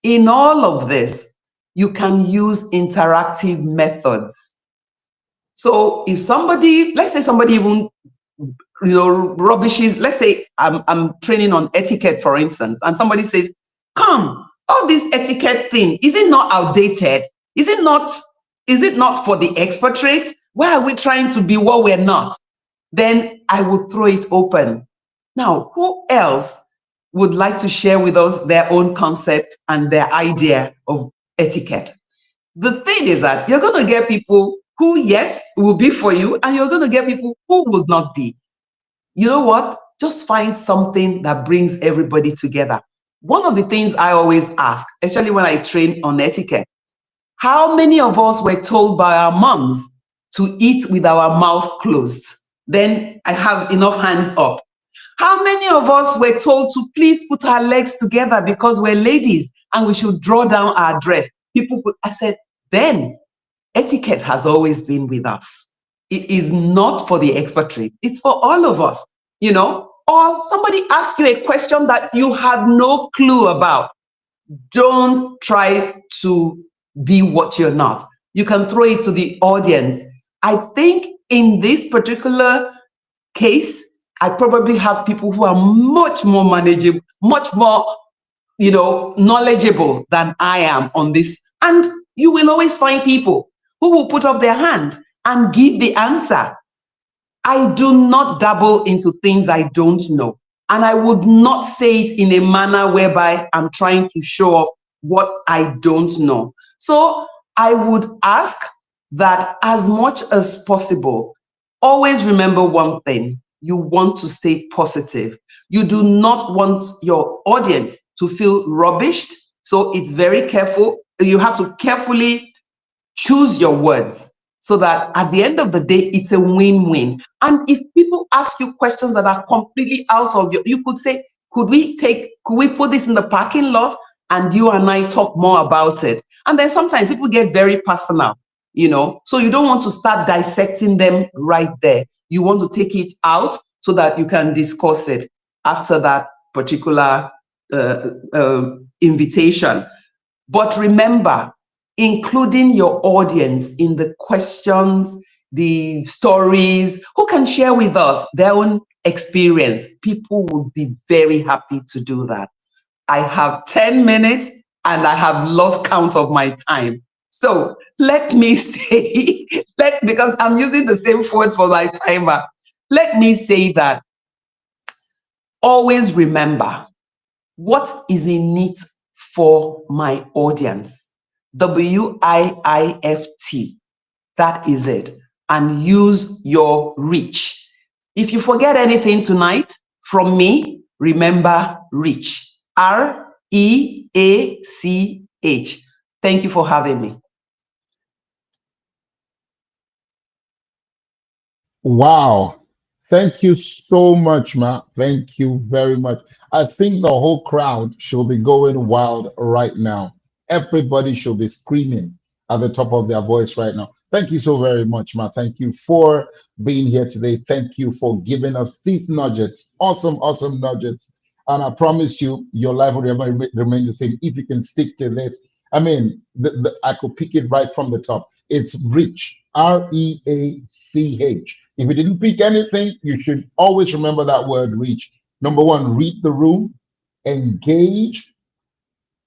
In all of this, you can use interactive methods. So if let's say somebody even, rubbishes, let's say I'm training on etiquette, for instance, and somebody says, come, all this etiquette thing, is it not outdated? Is it not for the expert? Why are we trying to be what we're not? Then I would throw it open. Now, who else would like to share with us their own concept and their idea of etiquette? The thing is that you're going to get people who, yes, will be for you, and you're going to get people who will not be. You know what? Just find something that brings everybody together. One of the things I always ask, especially when I train on etiquette, how many of us were told by our moms to eat with our mouth closed? Then I have enough hands up. How many of us were told to please put our legs together because we're ladies and we should draw down our dress? I said, then etiquette has always been with us. It is not for the expatriates. It's for all of us, Or somebody asks you a question that you have no clue about. Don't try to be what you're not. You can throw it to the audience. I think in this particular case, I probably have people who are much more manageable, much more, knowledgeable than I am on this. And you will always find people who will put up their hand and give the answer. I do not dabble into things I don't know. And I would not say it in a manner whereby I'm trying to show off what I don't know. So I would ask that as much as possible, always remember one thing: you want to stay positive. You do not want your audience to feel rubbished. So it's very careful. You have to carefully choose your words so that at the end of the day, it's a win-win. And if people ask you questions that are completely out of you could say, could we put this in the parking lot and you and I talk more about it? And then sometimes people get very personal, so you don't want to start dissecting them right there. You want to take it out so that you can discuss it after that particular invitation. But remember, including your audience in the questions, the stories, who can share with us their own experience. People would be very happy to do that. I have 10 minutes and I have lost count of my time. So let me say, because I'm using the same word for my timer, let me say that always remember what is in it for my audience. WIIFT. That is it. And use your reach. If you forget anything tonight from me, remember reach. REACH. Thank you for having me. Wow. Thank you so much, Ma. Thank you very much. I think the whole crowd should be going wild right now. Everybody should be screaming at the top of their voice right now. Thank you so very much, Ma. Thank you for being here today. Thank you for giving us these nuggets. Awesome, awesome nuggets. And I promise you, your life will remain the same if you can stick to this. I mean, I could pick it right from the top. It's reach, REACH. If you didn't pick anything, you should always remember that word reach. Number one, read the room, engage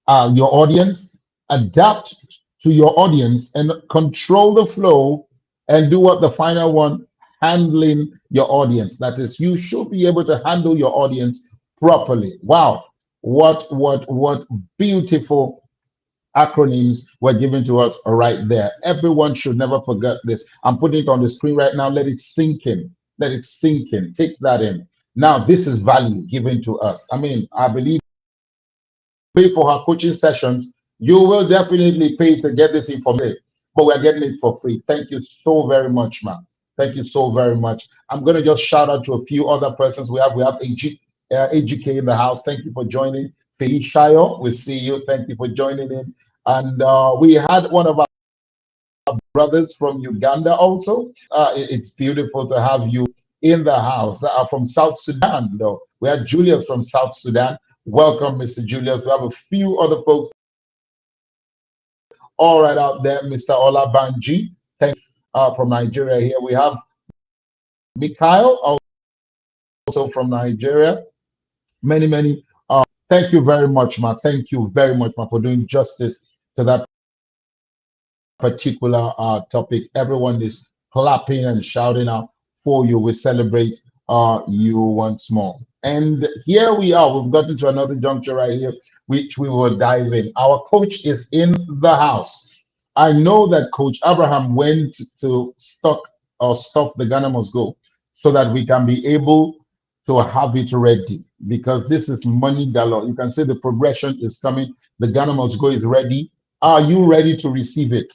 your audience, adapt to your audience, and control the flow, and do what the final one, handling your audience. That is, you should be able to handle your audience properly. Wow, what beautiful acronyms were given to us right there. Everyone should never forget this. I'm putting it on the screen right now. Let it sink in. Let it sink in. Take that in. Now, this is value given to us. I mean, I believe pay for her coaching sessions, you will definitely pay to get this information, but we're getting it for free. Thank you so very much, ma'am. Thank you so very much. I'm going to just shout out to a few other persons. We have AGK in the house. Thank you for joining. Shayo, we see you. Thank you for joining in. And we had one of our brothers from Uganda also. It's beautiful to have you in the house. From South Sudan, though. We had Julius from South Sudan. Welcome, Mr. Julius. We have a few other folks all right out there. Mr. Olabanji, thanks from Nigeria here. We have Mikhail, also from Nigeria. Many. Thank you very much, Ma. Thank you very much, Ma, for doing justice to that particular topic. Everyone is clapping and shouting out for you. We celebrate you once more. And here we are. We've gotten to another juncture right here, which we will dive in. Our coach is in the house. I know that Coach Abraham went to stuff the Ghana Must Go so that we can be able to have it ready, because this is money galore. You can see the progression is coming. The Ghana Must Go is ready. Are you ready to receive it?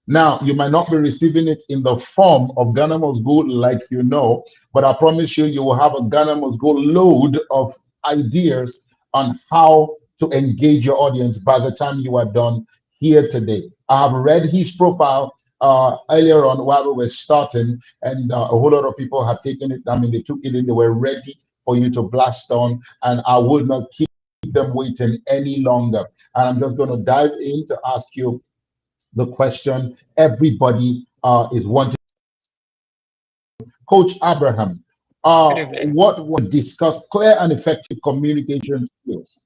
Now, you might not be receiving it in the form of Ghana Must Go like you know, but I promise you, you will have a Ghana Must Go load of ideas on how to engage your audience by the time you are done here today. I have read his profile earlier on while we were starting, and a whole lot of people have taken it. I mean, they took it in, they were ready for you to blast on, and I will not keep them waiting any longer. And I'm just going to dive in to ask you the question everybody is wanting. Coach Abraham, what would discuss clear and effective communication skills?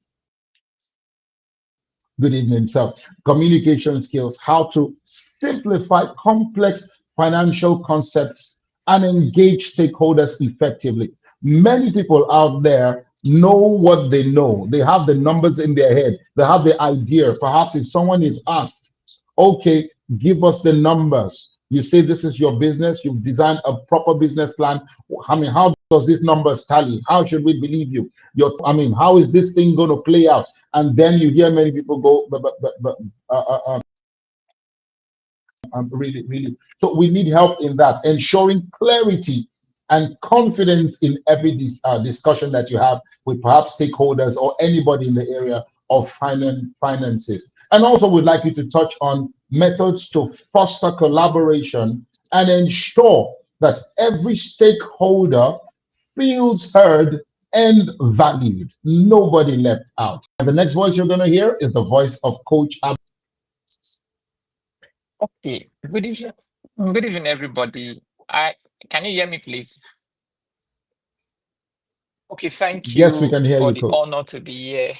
Good evening, sir. Communication skills, how to simplify complex financial concepts and engage stakeholders effectively. Many people out there know what they know. They have the numbers in their head. They have the idea. Perhaps if someone is asked, okay, give us the numbers, You say this is your business. You've designed a proper business plan. I mean, how does this numbers tally? How should we believe you? I mean, how is this thing going to play out? And then you hear many people go, but really, really. So we need help in that, ensuring clarity and confidence in every discussion that you have with perhaps stakeholders or anybody in the area of finances. And also, we'd like you to touch on methods to foster collaboration and ensure that every stakeholder feels heard and valued. Nobody left out. And the next voice you're going to hear is the voice of Coach Ab. Okay. Good evening. Good evening, everybody. Can you hear me, please? Okay, thank Yes, we you can hear for you, the Coach. honor to be here.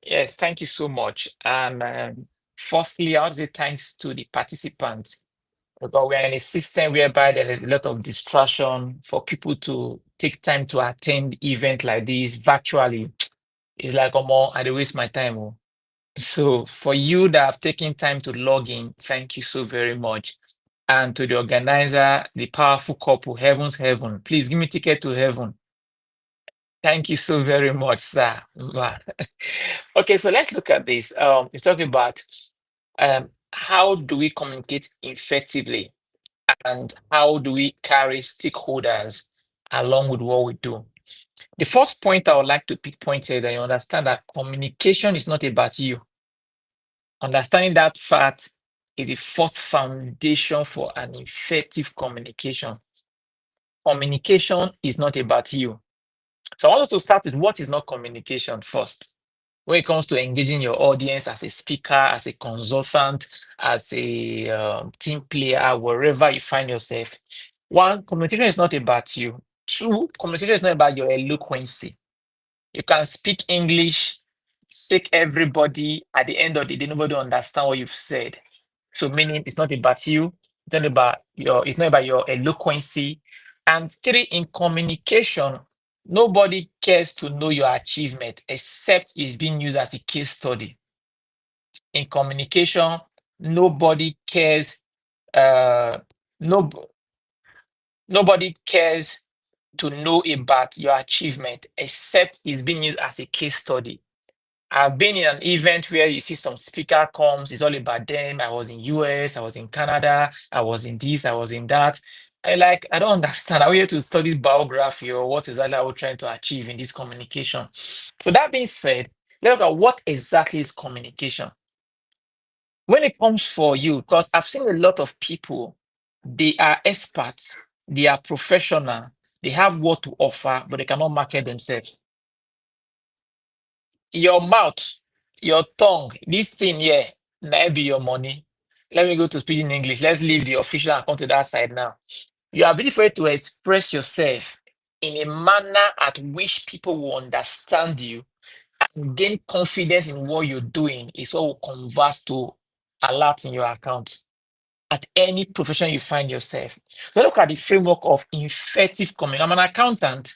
Yes, thank you so much. And firstly, I want to say thanks to the participants because we are in a system whereby there is a lot of distraction for people to take time to attend event like this virtually. It's like, I dey waste my time. Oh. So for you that have taken time to log in, thank you so very much. And to the organizer, the powerful couple, Heaven's Heaven, please give me ticket to heaven. Thank you so very much, sir. Okay, so let's look at this. It's talking about how do we communicate effectively and how do we carry stakeholders along with what we do. The first point I would like to pick point here that you understand that communication is not about you. Understanding that fact is the first foundation for an effective communication. Communication is not about you. So I want us to start with what is not communication first. When it comes to engaging your audience as a speaker, as a consultant, as a team player, wherever you find yourself. One, communication is not about you. Two, communication is not about your eloquency. You can speak English, shake everybody. At the end of the day, nobody understand what you've said. So meaning it's not about you, it's not about your eloquency. And three, in communication, nobody cares to know your achievement except it's being used as a case study. In communication, nobody cares, no, nobody cares to know about your achievement except it's being used as a case study. I've been in an event where you see some speaker comes, it's all about them. I was in US, I was in Canada, I was in this, I was in that. I don't understand. Are we here to study biography or what exactly are we trying to achieve in this communication? So that being said, let's look at what exactly is communication. When it comes for you, because I've seen a lot of people, they are experts, they are professional, they have what to offer, but they cannot market themselves. Your mouth, your tongue, this thing here, now be your money. Let me go to speaking English. Let's leave the official and come to that side now. You are ability to express yourself in a manner at which people will understand you and gain confidence in what you're doing is what will convert to a lot in your account at any profession you find yourself. So look at the framework of effective communication. I'm an accountant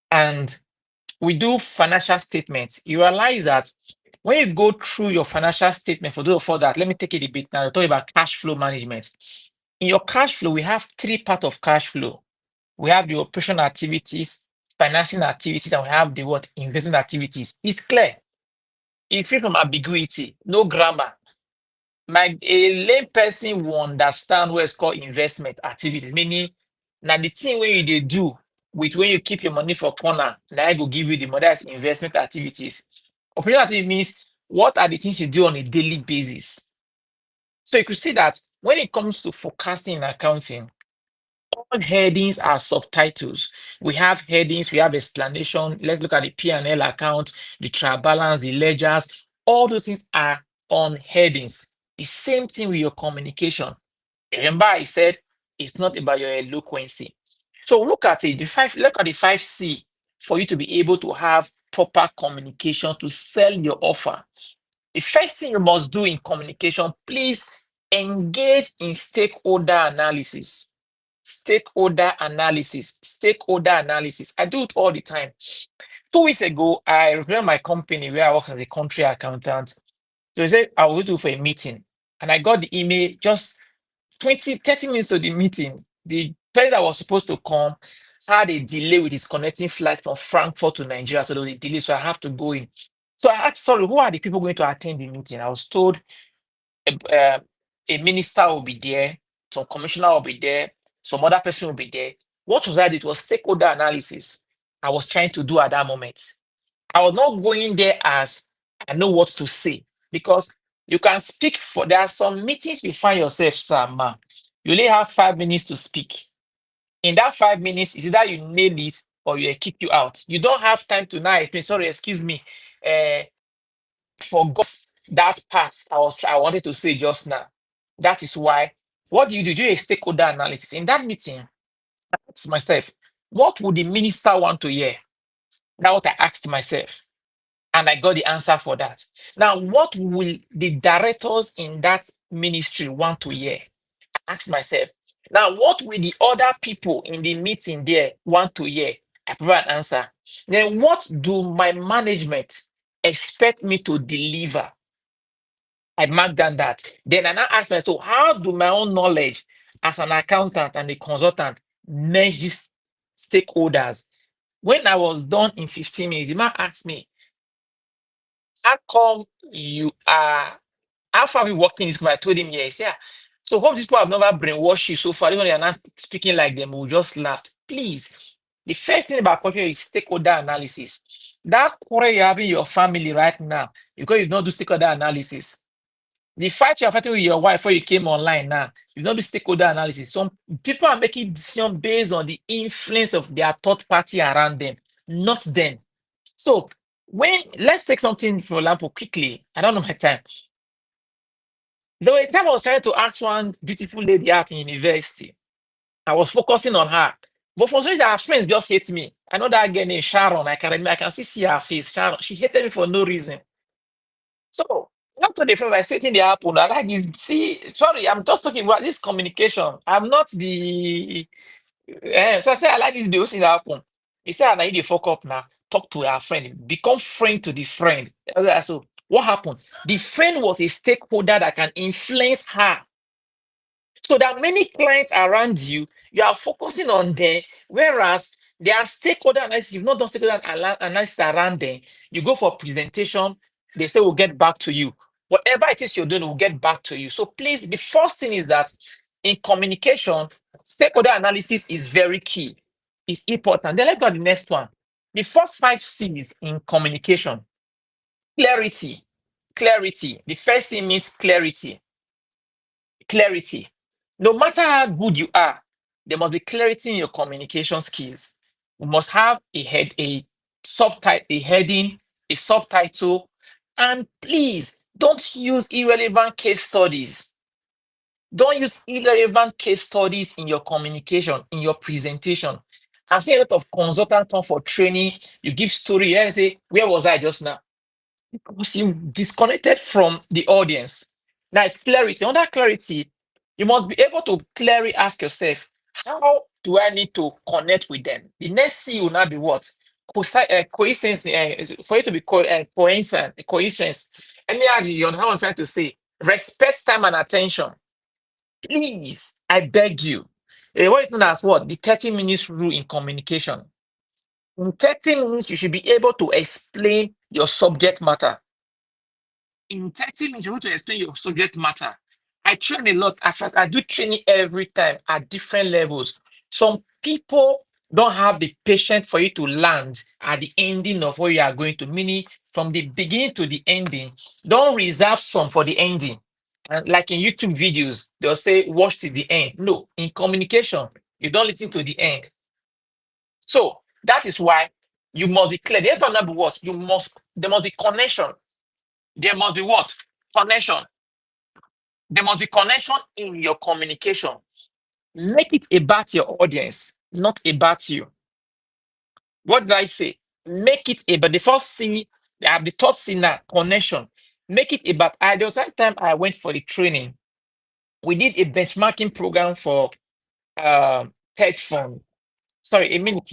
and we do financial statements. You realize that when you go through your financial statement, for those of that, let me take it a bit now. I'll talk about cash flow management. In your cash flow, we have three parts of cash flow. We have the operational activities, financing activities, and we have the what investment activities. It's clear. It's free from ambiguity, no grammar. A lame person will understand what is called investment activities, meaning now the thing when you do with when you keep your money for corner, now I go give you the money. That's investment activities. Operational activity means what are the things you do on a daily basis. So you could see that when it comes to forecasting and accounting, all headings are subtitles. We have headings, we have explanation. Let's look at the P&L account, the trial balance, the ledgers. All those things are on headings. The same thing with your communication. Remember, I said it's not about your eloquency. So look at it. Look at the 5C for you to be able to have proper communication to sell your offer. The first thing you must do in communication, please engage in stakeholder analysis. Stakeholder analysis. Stakeholder analysis. I do it all the time. 2 weeks ago, I remember my company where I work as a country accountant. So they said I will do for a meeting. And I got the email just 30 minutes to the meeting, the person that was supposed to come had a delay with his connecting flight from Frankfurt to Nigeria. So there was a delay, so I have to go in. So I asked, sorry, who are the people going to attend the meeting? I was told a minister will be there, some commissioner will be there, some other person will be there. What was that? It was stakeholder analysis I was trying to do at that moment. I was not going there as I know what to say, because you can speak for, there are some meetings you find yourself, sir, ma, you only have 5 minutes to speak. In that 5 minutes, it's either you nail it or you kick you out. You don't have time to now explain, sorry, excuse me, forgot that part I wanted to say just now. That is why, what do? You do a stakeholder analysis. In that meeting, I asked myself, what would the minister want to hear? That's what I asked myself. And I got the answer for that. Now, what will the directors in that ministry want to hear? I asked myself. Now, what will the other people in the meeting there want to hear? I provide an answer. Then, what do my management expect me to deliver? I marked down that. Then I now asked myself, so how do my own knowledge as an accountant and a consultant merge these stakeholders? When I was done in 15 minutes, the man asked me, how come you are, how far have you worked in this company? I told him, yes. Yeah. So hope these people have never brainwashed you so far. Even when they are not speaking like them, we just laughed. Please. The first thing about culture is stakeholder analysis. That quarrel you have in your family right now, because you don't do stakeholder analysis. The fight you're fighting with your wife before you came online now, you don't do stakeholder analysis. Some people are making decisions based on the influence of their third party around them, not them. So when, let's take something for example quickly. I don't know my time. There was a time I was trying to ask one beautiful lady out in university. I was focusing on her. But for some reason, her friends just hate me. I know that girl named Sharon. I can see her face. Sharon. She hated me for no reason. So not to the friend by sitting the apple. I like this. See, sorry, I'm just talking about this communication. I'm not the so I said I like this bill in the happen. He said I need to fuck up now. Talk to our friend, become friend to the friend. So what happened? The friend was a stakeholder that can influence her. So there are many clients around you, you are focusing on them, whereas there are stakeholder analysis. You've not done stakeholder analysis around them. You go for presentation, they say we'll get back to you. Whatever it is you're doing, we'll get back to you. So please, the first thing is that in communication, stakeholder analysis is very key. It's important. Then let's go to the next one. The first 5 C's in communication. Clarity. Clarity. The first thing means clarity. Clarity. No matter how good you are, there must be clarity in your communication skills. You must have a head, a subtitle, a heading, a subtitle, and please don't use irrelevant case studies. Don't use irrelevant case studies in your communication, in your presentation. I've seen a lot of consultants come for training. You give story and say, "Where was I just now?" Because you disconnected from the audience. Now it's clarity. Under clarity, you must be able to clearly ask yourself, how do I need to connect with them? The next C will not be what? Coincidence, for you to be coincidence. Any idea on how I'm trying to say? Respect time and attention. Please, I beg you. What is known as what? The 30 minutes rule in communication. In 30 minutes, you should be able to explain your subject matter. In 30 minutes, you want to explain your subject matter. I train a lot. I do training every time at different levels. Some people don't have the patience for you to land at the ending of what you are going to, meaning from the beginning to the ending. Don't reserve some for the ending. And like in YouTube videos, they'll say, watch to the end. No, in communication, you don't listen to the end. So that is why you must be clear. The other number what? There must be connection. There must be what? Connection. There must be connection in your communication. Make it about your audience, not about you. What did I say? Make it about the first C, I have the third C now, connection. Make it about, there was that time I went for the training. We did a benchmarking program for TED Fund. Sorry, a minute.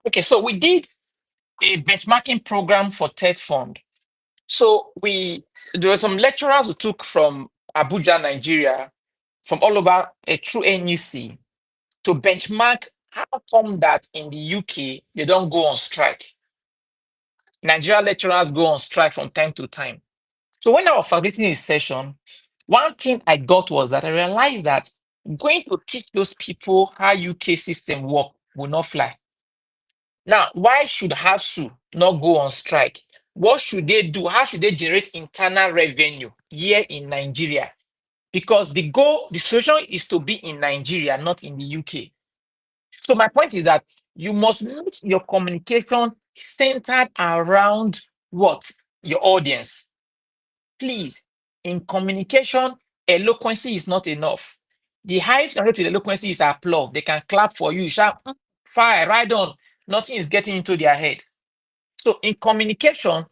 Okay, so we did a benchmarking program for TED Fund. So there were some lecturers who took from Abuja, Nigeria, from all over through NUC to benchmark how come that in the UK they don't go on strike. Nigeria lecturers go on strike from time to time. So when I was facilitating a session, one thing I got was that I realized that going to teach those people how UK system work will not fly. Now, why should HASU not go on strike? What should they do? How should they generate internal revenue here in Nigeria? Because the solution is to be in Nigeria, not in the UK. So my point is that you must make your communication centered around what? Your audience. Please, in communication, eloquency is not enough. The highest rate with eloquency is applause. They can clap for you, shout, fire, right on. Nothing is getting into their head. So in communication,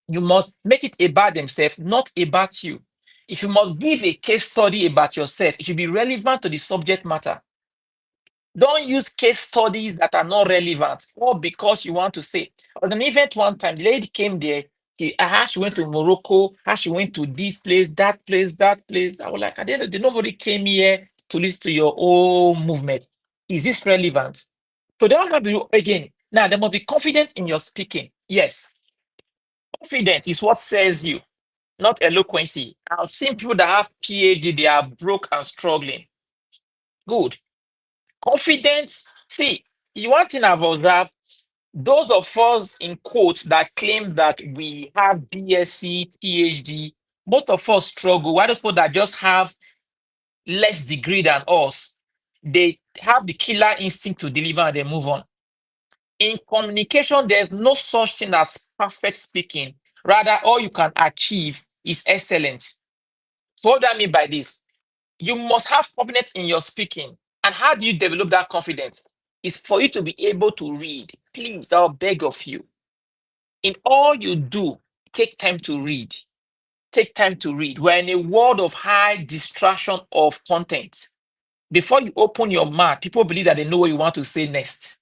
you must make it about themselves, not about you. If you must give a case study about yourself, it should be relevant to the subject matter. Don't use case studies that are not relevant or because you want to say. At an event one time, the lady came there, how she went to Morocco, how she went to this place, that place, that place. I was like, at the end of the day, nobody came here to listen to your whole movement. Is this relevant? So they don't have to do again. Now, they must be confident in your speaking. Yes. Confidence is what sells you, not eloquency. I've seen people that have PhD, they are broke and struggling. Good. Confidence. See, one thing I've observed, those of us in quotes that claim that we have BSc, PhD, most of us struggle. Why those people that just have less degree than us, they have the killer instinct to deliver and they move on. In communication, there's no such thing as perfect speaking. Rather, all you can achieve is excellence. So what do I mean by this? You must have confidence in your speaking. And how do you develop that confidence? Is for you to be able to read. Please, I'll beg of you. In all you do, take time to read. Take time to read. We're in a world of high distraction of content. Before you open your mouth, people believe that they know what you want to say next.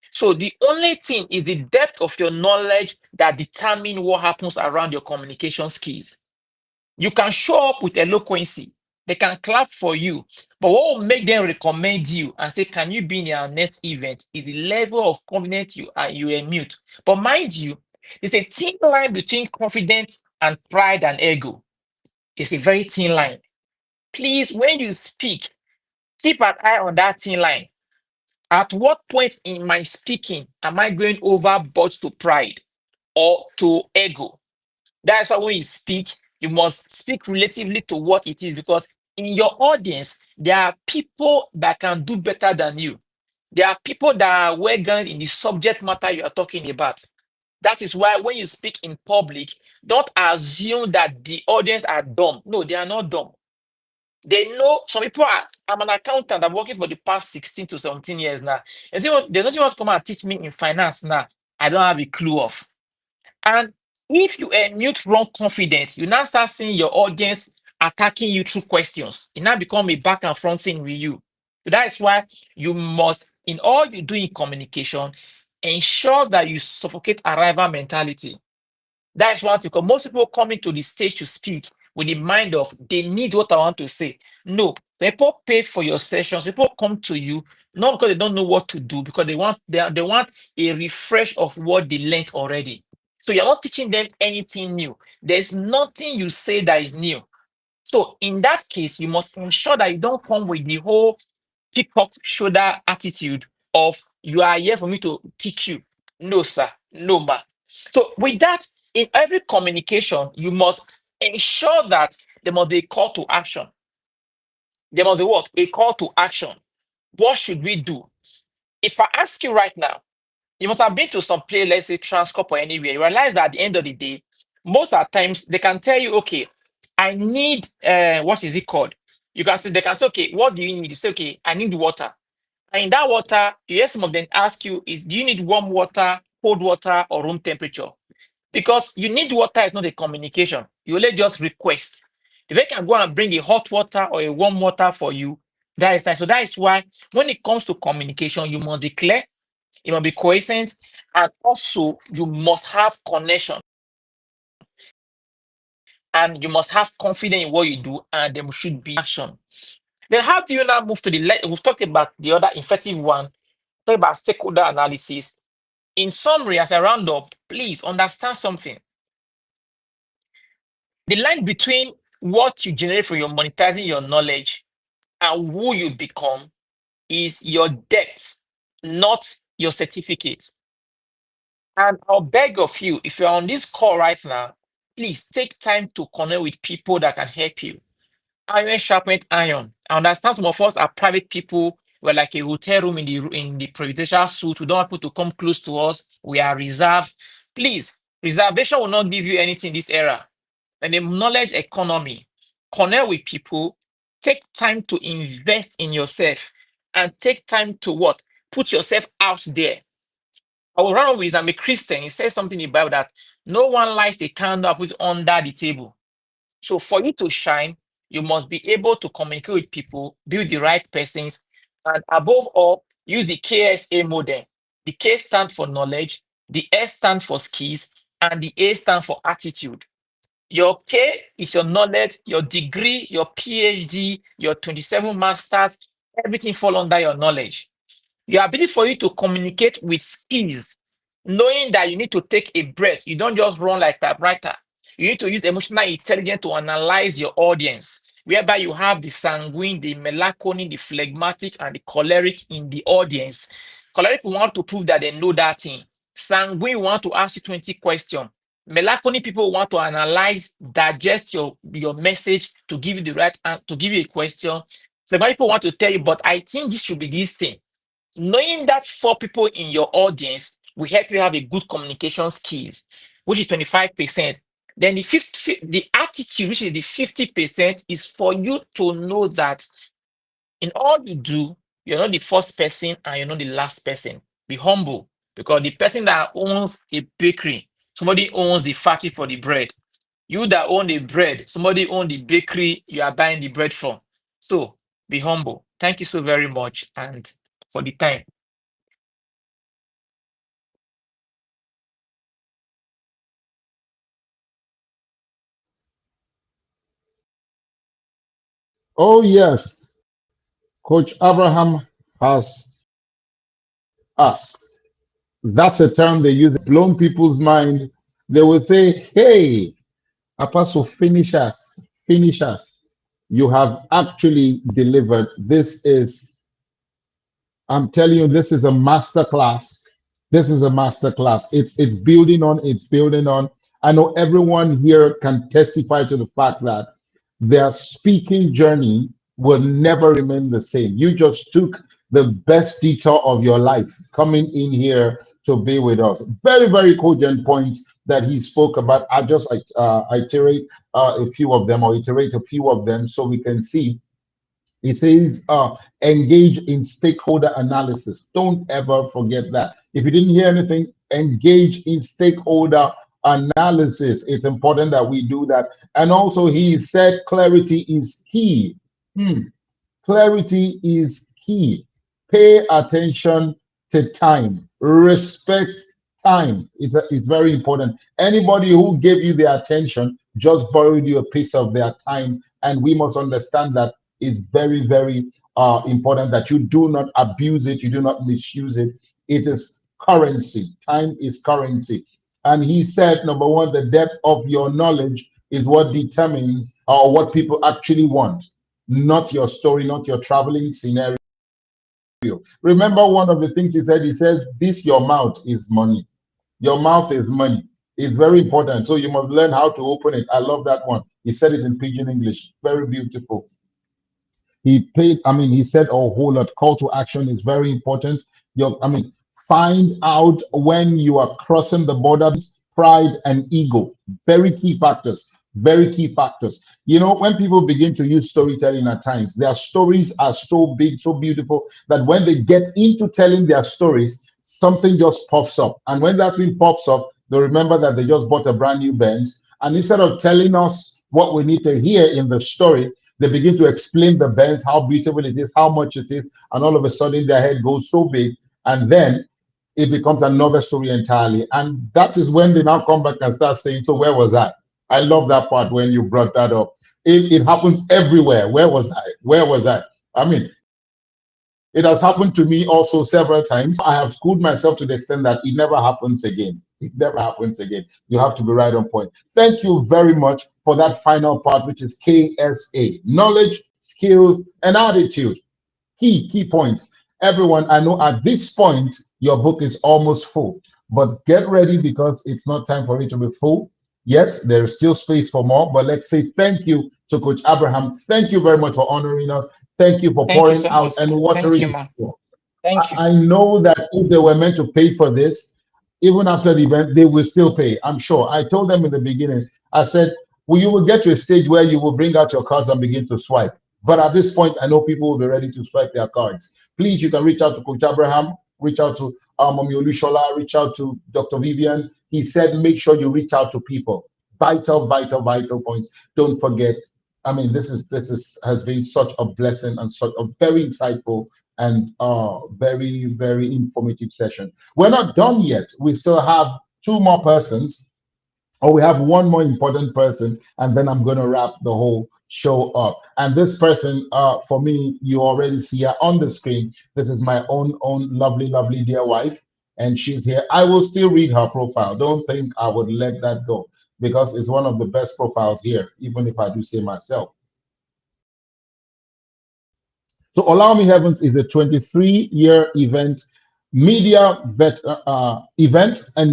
So the only thing is the depth of your knowledge that determines what happens around your communication skills. You can show up with eloquency. They can clap for you. But what will make them recommend you and say, can you be in our next event is the level of confidence you emit. But mind you, there's a thin line between confidence and pride and ego. It's a very thin line. Please, when you speak, keep an eye on that thin line. At what point in my speaking am I going overboard to pride or to ego? That's why when you speak, you must speak relatively to what it is, because in your audience, there are people that can do better than you. There are people that are well grounded in the subject matter you are talking about. That is why when you speak in public, don't assume that the audience are dumb. No, they are not dumb. They know some people are. I'm an accountant. I'm working for the past 16 to 17 years now. And they don't want to come and teach me in finance now. I don't have a clue of. And if you emit wrong confidence, you now start seeing your audience attacking you through questions. It now become a back and front thing with you. So that is why you must, in all you do in communication, ensure that you suffocate arrival mentality. That is one thing, because most people come into the stage to speak with the mind of they need what I want to say. No, people pay for your sessions. People come to you not because they don't know what to do, because they want a refresh of what they learned already. So you're not teaching them anything new. There's nothing you say that is new. So in that case, you must ensure that you don't come with the whole peacock shoulder attitude of you are here for me to teach you. No, sir. No, ma. So with that, in every communication, you must ensure that there must be a call to action. There must be what? A call to action. What should we do? If I ask you right now, you must have been to some place, let's say Transcorp or anywhere. You realize that at the end of the day, most of the times they can tell you, okay, I need what is it called? They can say, okay, what do you need? You say, okay, I need water. And in that water, you hear some of them ask you, do you need warm water, cold water, or room temperature? Because you need water is not a communication. You only just request. If they can go and bring a hot water or a warm water for you, that is nice. So that is why when it comes to communication, you must be clear, it must be coherent, and also you must have connection and you must have confidence in what you do, and there should be action. Then how do you now move to we've talked about the other effective one, talk about stakeholder analysis. In summary, as I round up, please understand something. The line between what you generate from your monetizing your knowledge and who you become is your depth, not your certificate. And I'll beg of you, if you're on this call right now, please take time to connect with people that can help you. Iron sharpened iron. I understand some of us are private people. We're like a hotel room in the presidential suite. We don't want people to come close to us. We are reserved. Please, reservation will not give you anything in this era. And the knowledge economy, connect with people, take time to invest in yourself, and take time to what? Put yourself out there. I will run with, I'm a Christian. It says something in the Bible that no one lights a candle and put it under the table. So for you to shine, you must be able to communicate with people, build the right persons, and above all, use the KSA model. The K stands for knowledge, the S stands for skills, and the A stands for attitude. Your K is your knowledge, your degree, your PhD, your 27 masters, everything fall under your knowledge. Your ability for you to communicate with skills, knowing that you need to take a breath. You don't just run like a writer. You need to use emotional intelligence to analyze your audience, whereby you have the sanguine, the melancholy, the phlegmatic, and the choleric in the audience. Choleric want to prove that they know that thing. Sanguine want to ask you 20 questions. Melancholy people want to analyze, digest your message to give you the right to give you a question. Phlegmatic people want to tell you, but I think this should be this thing. Knowing that 4 people in your audience will help you have a good communication skills, which is 25%. Then the attitude, which is the 50%, is for you to know that in all you do, you're not the first person and you're not the last person. Be humble, because the person that owns a bakery, somebody owns the factory for the bread. You that own the bread, somebody owns the bakery you are buying the bread from. So be humble. Thank you so very much and for the time. Oh, yes. Coach Abraham has asked. That's a term they use, blown people's mind. They will say, hey, Apostle, finish us, finish us. You have actually delivered. This is, I'm telling you, this is a master class. This is a master class. It's building on, it's building on. I know everyone here can testify to the fact that their speaking journey will never remain the same. You just took the best detour of your life coming in here to be with us. Very, very cogent points that he spoke about. I'll just iterate a few of them, or iterate a few of them so we can see. He says, engage in stakeholder analysis. Don't ever forget that. If you didn't hear anything, engage in stakeholder analysis. It's important that we do that. And also, he said clarity is key. Clarity is key. Pay attention to time. Respect time. It's very important. Anybody who gave you their attention just borrowed you a piece of their time. And we must understand that is very, very important, that you do not abuse it, you do not misuse it. It is currency. Time is currency. And he said, number one, the depth of your knowledge is what determines what people actually want, not your story, not your traveling scenario. Remember one of the things he said, he says, this your mouth is money. Your mouth is money. It's very important. So you must learn how to open it. I love that one. He said it in pidgin English. Very beautiful. He said a whole lot. Call to action is very important. Find out when you are crossing the border. Pride and ego, very key factors. Very key factors. You know, when people begin to use storytelling at times, their stories are so big, so beautiful, that when they get into telling their stories, something just pops up. And when that thing pops up, they remember that they just bought a brand new Benz. And instead of telling us what we need to hear in the story, they begin to explain the Benz, how beautiful it is, how much it is, and all of a sudden their head goes so big. And then it becomes another story entirely. And that is when they now come back and start saying, so where was I? I love that part when you brought that up. It happens everywhere. Where was I? Where was I? I mean, it has happened to me also several times. I have schooled myself to the extent that it never happens again. It never happens again. You have to be right on point. Thank you very much for that final part, which is KSA: knowledge, skills, and attitude. Key points. Everyone, I know at this point your book is almost full, but get ready because it's not time for it to be full yet. There is still space for more, but let's say thank you to Coach Abraham. Thank you very much for honoring us. Thank you for Thank you pouring so out much, and sir. Thank you, watering. ma. Thank you. I know that if they were meant to pay for this, even after the event, they will still pay. I'm sure. I told them in the beginning, I said, well, you will get to a stage where you will bring out your cards and begin to swipe. But at this point, I know people will be ready to swipe their cards. Please, you can reach out to Coach Abraham, reach out to Mami Olushola, reach out to Dr. Vivian. He said, make sure you reach out to people. Vital points. Don't forget. I mean, this is has been such a blessing and such a very insightful and very informative session. We're not done yet. We still have two more persons, or we have one more important person, and then I'm going to wrap the whole show up. And this person, for me, you already see her on the screen. This is my own lovely dear wife, and she's here. I will still read her profile. Don't think I would let that go because it's one of the best profiles here, even if I do say myself. So Allow Me Heavens is a 23-year event and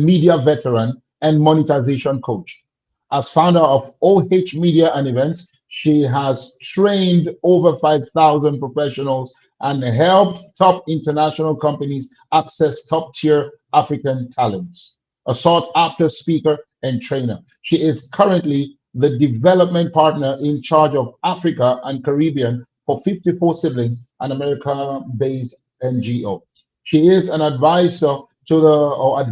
media veteran and monetization coach. As founder of OH Media and Events, she has trained over 5,000 professionals and helped top international companies access top-tier African talents. A sought-after speaker and trainer. She is currently the development partner in charge of Africa and Caribbean for 54 Siblings, an America-based NGO. She is an advisor to I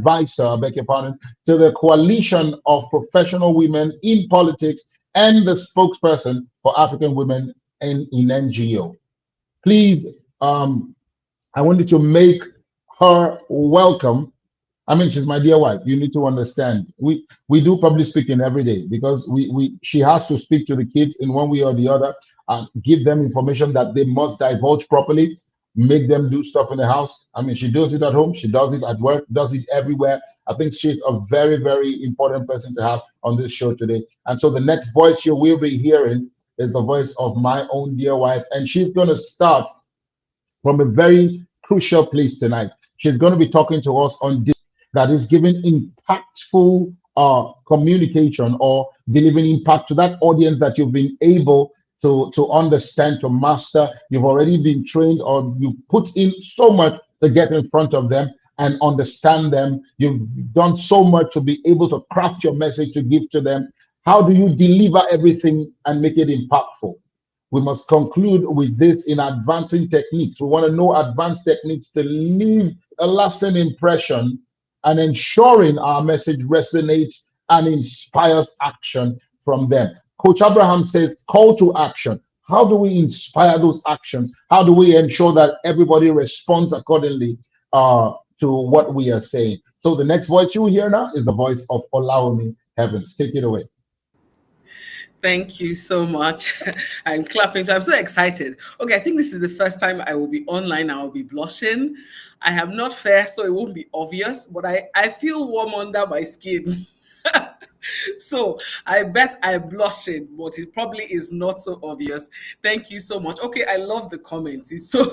beg your pardon, to the Coalition of Professional Women in Politics and the spokesperson for African women in NGO. Please, I wanted to make her welcome. I mean, she's my dear wife. You need to understand. We do public speaking every day because she has to speak to the kids in one way or the other and give them information that they must divulge properly, make them do stuff in the house. I mean, she does it at home, she does it at work, does it everywhere. I think she's a very important person to have on this show today. And so the next voice you will be hearing is the voice of my own dear wife, and she's going to start from a very crucial place tonight. She's going to be talking to us on this that is giving impactful communication or delivering impact to that audience that you've been able to understand, to master. You've already been trained or you put in so much to get in front of them and understand them. You've done so much to be able to craft your message to give to them. How do you deliver everything and make it impactful? We must conclude with this in advancing techniques. We want to know advanced techniques to leave a lasting impression and ensuring our message resonates and inspires action from them. Coach Abraham says, call to action. How do we inspire those actions? How do we ensure that everybody responds accordingly to what we are saying? So the next voice you hear now is the voice of Allow Me Heavens. Take it away. Thank you so much. I'm clapping. I'm so excited. Okay, I think this is the first time I will be online. I will be blushing. I am not fair, so it won't be obvious, but I feel warm under my skin. So I bet I'm blushing, but it probably is not so obvious. Thank you so much. Okay, I love the comments. It's so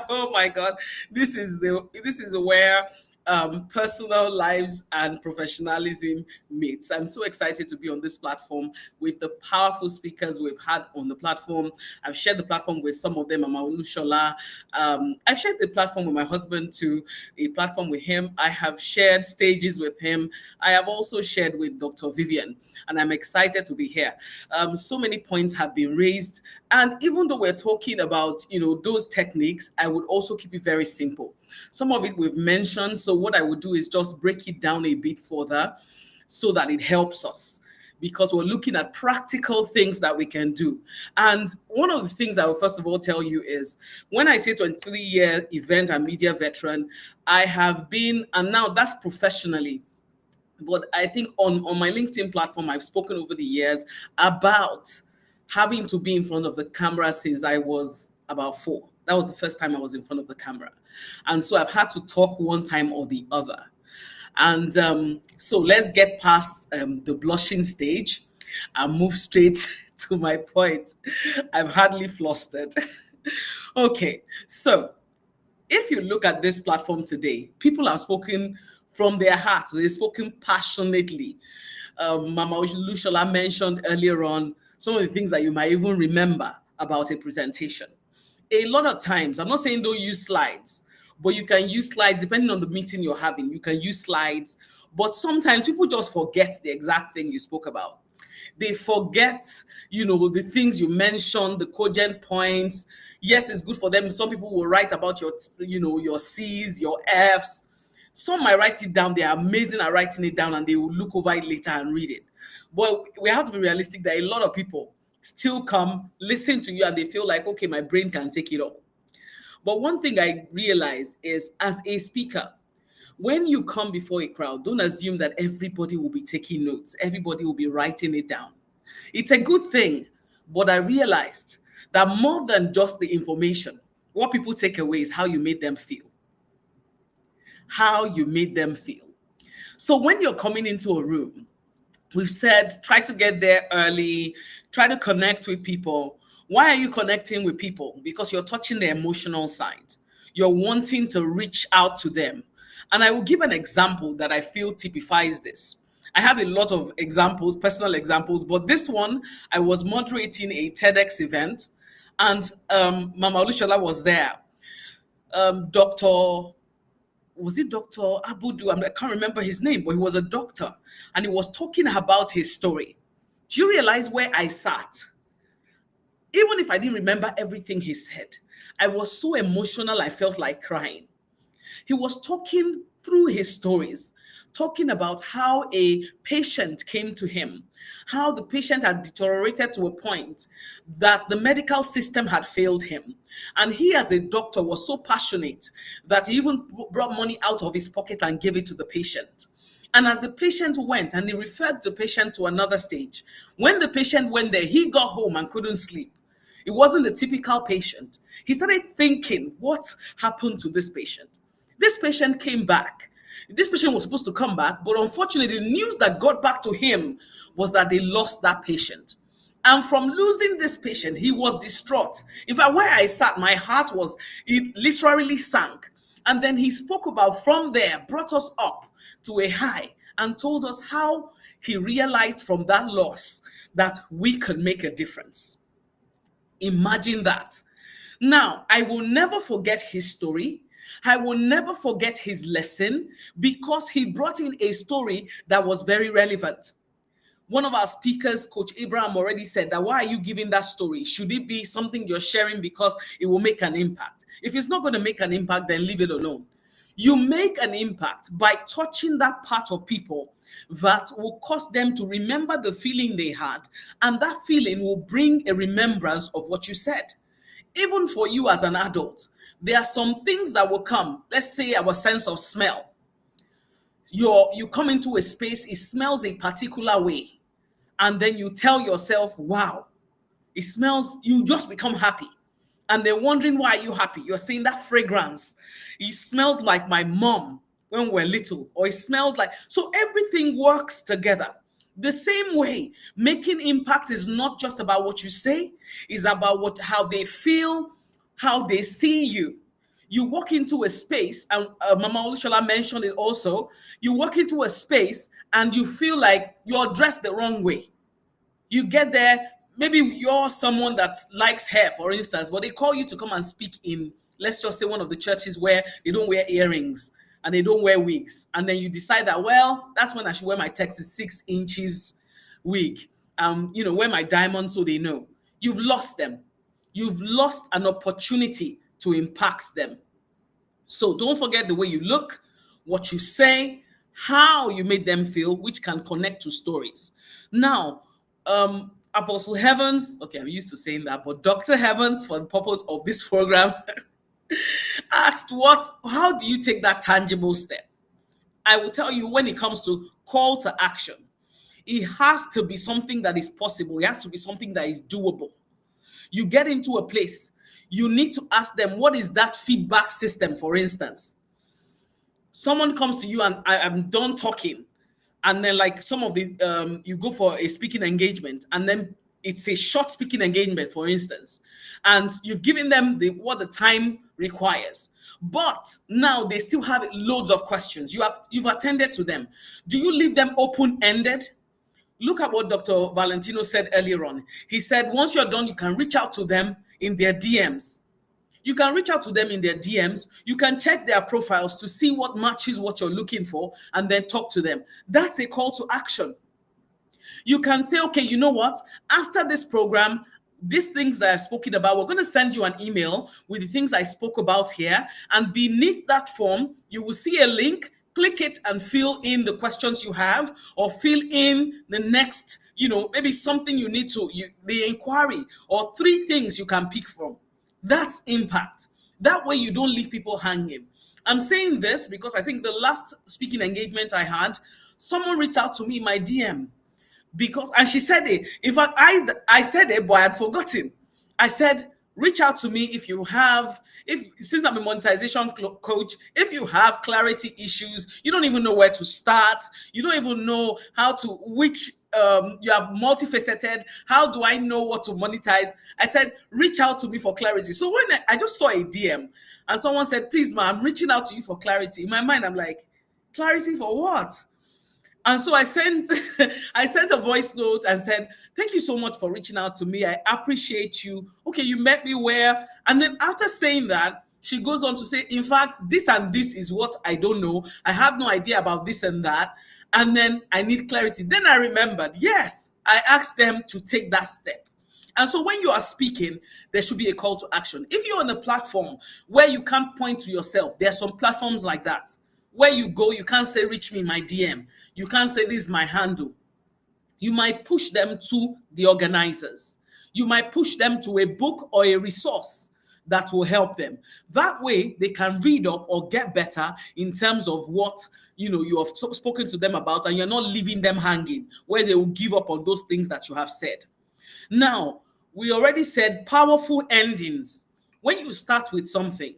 oh my god, this is where personal lives and professionalism meets. I'm so excited to be on this platform with the powerful speakers we've had on the platform. I've shared the platform with some of them, Mama Olushola. I've shared the platform with my husband too, a platform with him. I have shared stages with him. I have also shared with Dr. Vivian, and I'm excited to be here. So many points have been raised, and even though we're talking about, those techniques, I would also keep it very simple. Some of it we've mentioned, so what I would do is just break it down a bit further so that it helps us. because we're looking at practical things that we can do. And one of the things I will first of all tell you is, when I say 23-year event and media veteran, I have been, and now that's professionally, but I think on my LinkedIn platform, I've spoken over the years about having to be in front of the camera since I was about 4. That was the first time I was in front of the camera. And so I've had to talk one time or the other. And so let's get past the blushing stage and move straight to my point. I'm hardly flustered. Okay, so if you look at this platform today, people have spoken from their hearts. They've spoken passionately. Mama Lushola mentioned earlier on some of the things that you might even remember about a presentation. A lot of times, I'm not saying don't use slides, but you can use slides depending on the meeting you're having. You can use slides, but sometimes people just forget the exact thing you spoke about. They forget, the things you mentioned, the cogent points. Yes, it's good for them. Some people will write about your C's, your F's. Some might write it down. They are amazing at writing it down, and they will look over it later and read it. But we have to be realistic that a lot of people still come, listen to you, and they feel like, okay, my brain can take it all. But one thing I realized is, as a speaker, when you come before a crowd, don't assume that everybody will be taking notes. Everybody will be writing it down. It's a good thing, but I realized that more than just the information, what people take away is how you made them feel. How you made them feel. So when you're coming into a room, we've said, try to get there early, try to connect with people. Why are you connecting with people? Because you're touching the emotional side. You're wanting to reach out to them. And I will give an example that I feel typifies this. I have a lot of examples, personal examples, but this one, I was moderating a TEDx event, and Mama Lushola was there. Dr. Abudu? I can't remember his name, but he was a doctor, and he was talking about his story. Do you realize where I sat? Even if I didn't remember everything he said, I was so emotional, I felt like crying. He was talking through his stories, talking about how a patient came to him, how the patient had deteriorated to a point that the medical system had failed him. And he, as a doctor, was so passionate that he even brought money out of his pocket and gave it to the patient. And as the patient went, and he referred the patient to another stage, when the patient went there, he got home and couldn't sleep. It wasn't the typical patient. He started thinking, what happened to this patient? This patient came back. This patient was supposed to come back, but unfortunately, the news that got back to him was that they lost that patient. And from losing this patient, he was distraught. In fact, where I sat, my heart it literally sank. And then he spoke about, from there, brought us up to a high and told us how he realized from that loss that we could make a difference. Imagine that. Now, I will never forget his story. I will never forget his lesson, because he brought in a story that was very relevant. One of our speakers, Coach Abraham, already said that, why are you giving that story? Should it be something you're sharing because it will make an impact? If it's not going to make an impact, then leave it alone. You make an impact by touching that part of people that will cause them to remember the feeling they had, and that feeling will bring a remembrance of what you said. Even for you as an adult, there are some things that will come. Let's say our sense of smell. You come into a space, it smells a particular way, and then you tell yourself, wow, it smells, you just become happy. And they're wondering, why are you happy? You're saying that fragrance, it smells like my mom when we're little, or it smells like, so everything works together. The same way, making impact is not just about what you say, it's about how they feel, how they see you. You walk into a space, and Mama Olushola mentioned it also, you walk into a space and you feel like you're dressed the wrong way. You get there, maybe you're someone that likes hair, for instance, but they call you to come and speak in, let's just say, one of the churches where they don't wear earrings and they don't wear wigs. And then you decide that, well, that's when I should wear my 36 inches wig. Wear my diamonds so they know. You've lost them. You've lost an opportunity to impact them. So don't forget the way you look, what you say, how you made them feel, which can connect to stories. Now, Apostle Heavens, okay, I'm used to saying that, but Dr. Heavens, for the purpose of this program, asked, how do you take that tangible step? I will tell you, when it comes to call to action, it has to be something that is possible. It has to be something that is doable. You get into a place, you need to ask them, what is that feedback system? For instance, someone comes to you and I'm done talking, and then like some of the you go for a speaking engagement, and then it's a short speaking engagement, for instance, and you've given them what the time requires, but now they still have loads of questions. You've attended to them. Do you leave them open-ended? Look at what Dr. Valentino said earlier on. He said once you're done, you can reach out to them in their DMs. You can reach out to them in their DMs. You can check their profiles to see what matches what you're looking for, and then talk to them. That's a call to action. You can say, okay, you know what? After this program, these things that I've spoken about, we're going to send you an email with the things I spoke about here. And beneath that form, you will see a link. Click it and fill in the questions you have, or fill in the next, maybe something you need to, the inquiry, or 3 things you can pick from. That's impact. That way you don't leave people hanging. I'm saying this because I think the last speaking engagement I had, someone reached out to me in my DM, and she said it. In fact, I said it, but I had forgotten. I said, reach out to me since I'm a monetization coach, if you have clarity issues, you don't even know where to start, you don't even know you are multifaceted, how do I know what to monetize? I said, reach out to me for clarity. So when I just saw a DM and someone said, please, ma, I'm reaching out to you for clarity. In my mind, I'm like, clarity for what? And so I sent a voice note and said, thank you so much for reaching out to me. I appreciate you. Okay, you met me where? And then after saying that, she goes on to say, in fact, this and this is what I don't know. I have no idea about this and that. And then I need clarity. Then I remembered, yes, I asked them to take that step. And so when you are speaking, there should be a call to action. If you're on a platform where you can't point to yourself, there are some platforms like that. Where you go, you can't say, reach me in my DM. You can't say, this is my handle. You might push them to the organizers. You might push them to a book or a resource that will help them. That way, they can read up or get better in terms of what you have spoken to them about, and you're not leaving them hanging, where they will give up on those things that you have said. Now, we already said powerful endings. When you start with something,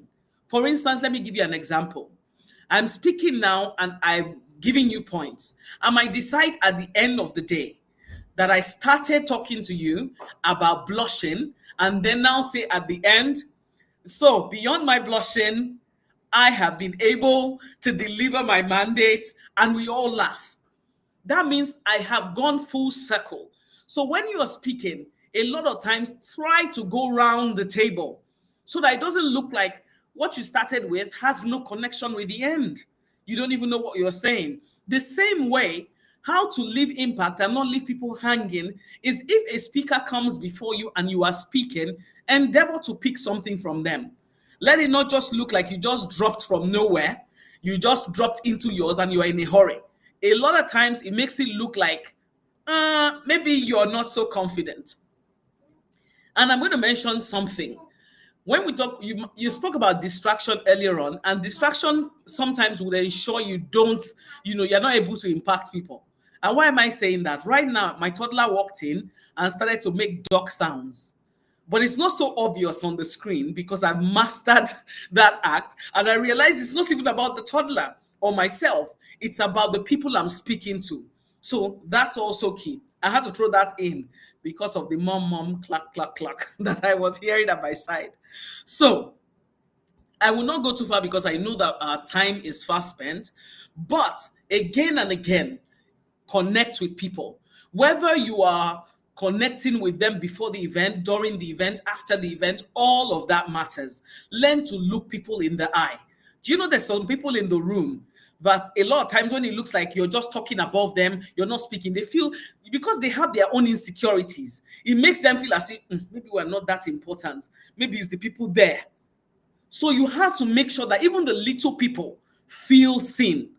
for instance, let me give you an example. I'm speaking now and I'm giving you points. I might decide at the end of the day that I started talking to you about blushing, and then now say at the end, so beyond my blushing, I have been able to deliver my mandate, and we all laugh. That means I have gone full circle. So when you are speaking, a lot of times try to go round the table so that it doesn't look like what you started with has no connection with the end. You don't even know what you're saying. The same way, how to leave impact and not leave people hanging is, if a speaker comes before you and you are speaking, endeavor to pick something from them. Let it not just look like you just dropped from nowhere. You just dropped into yours and you are in a hurry. A lot of times it makes it look like maybe you're not so confident. And I'm going to mention something. When we talk, you spoke about distraction earlier on, and distraction sometimes would ensure you're not able to impact people. And why am I saying that? Right now, my toddler walked in and started to make dog sounds. But it's not so obvious on the screen because I've mastered that act. And I realize it's not even about the toddler or myself. It's about the people I'm speaking to. So that's also key. I had to throw that in because of the mom, clack, clack, clack that I was hearing at my side. So I will not go too far because I know that our time is fast spent. But again and again, connect with people. Whether you are connecting with them before the event, during the event, after the event, all of that matters. Learn to look people in the eye. Do you know there's some people in the room that a lot of times when it looks like you're just talking above them, you're not speaking, they feel, because they have their own insecurities, it makes them feel as if maybe we're not that important. Maybe it's the people there. So you have to make sure that even the little people feel seen.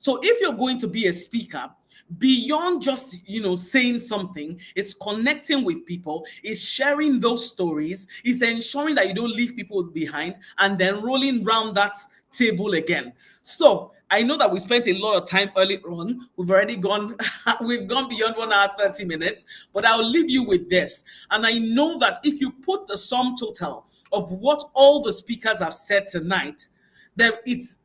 So if you're going to be a speaker, beyond just saying something, it's connecting with people, it's sharing those stories, it's ensuring that you don't leave people behind, and then rolling round that table again. So I know that we spent a lot of time early on. We've already gone we've gone beyond 1 hour 30 minutes, but I'll leave you with this. And I know that if you put the sum total of what all the speakers have said tonight, then it's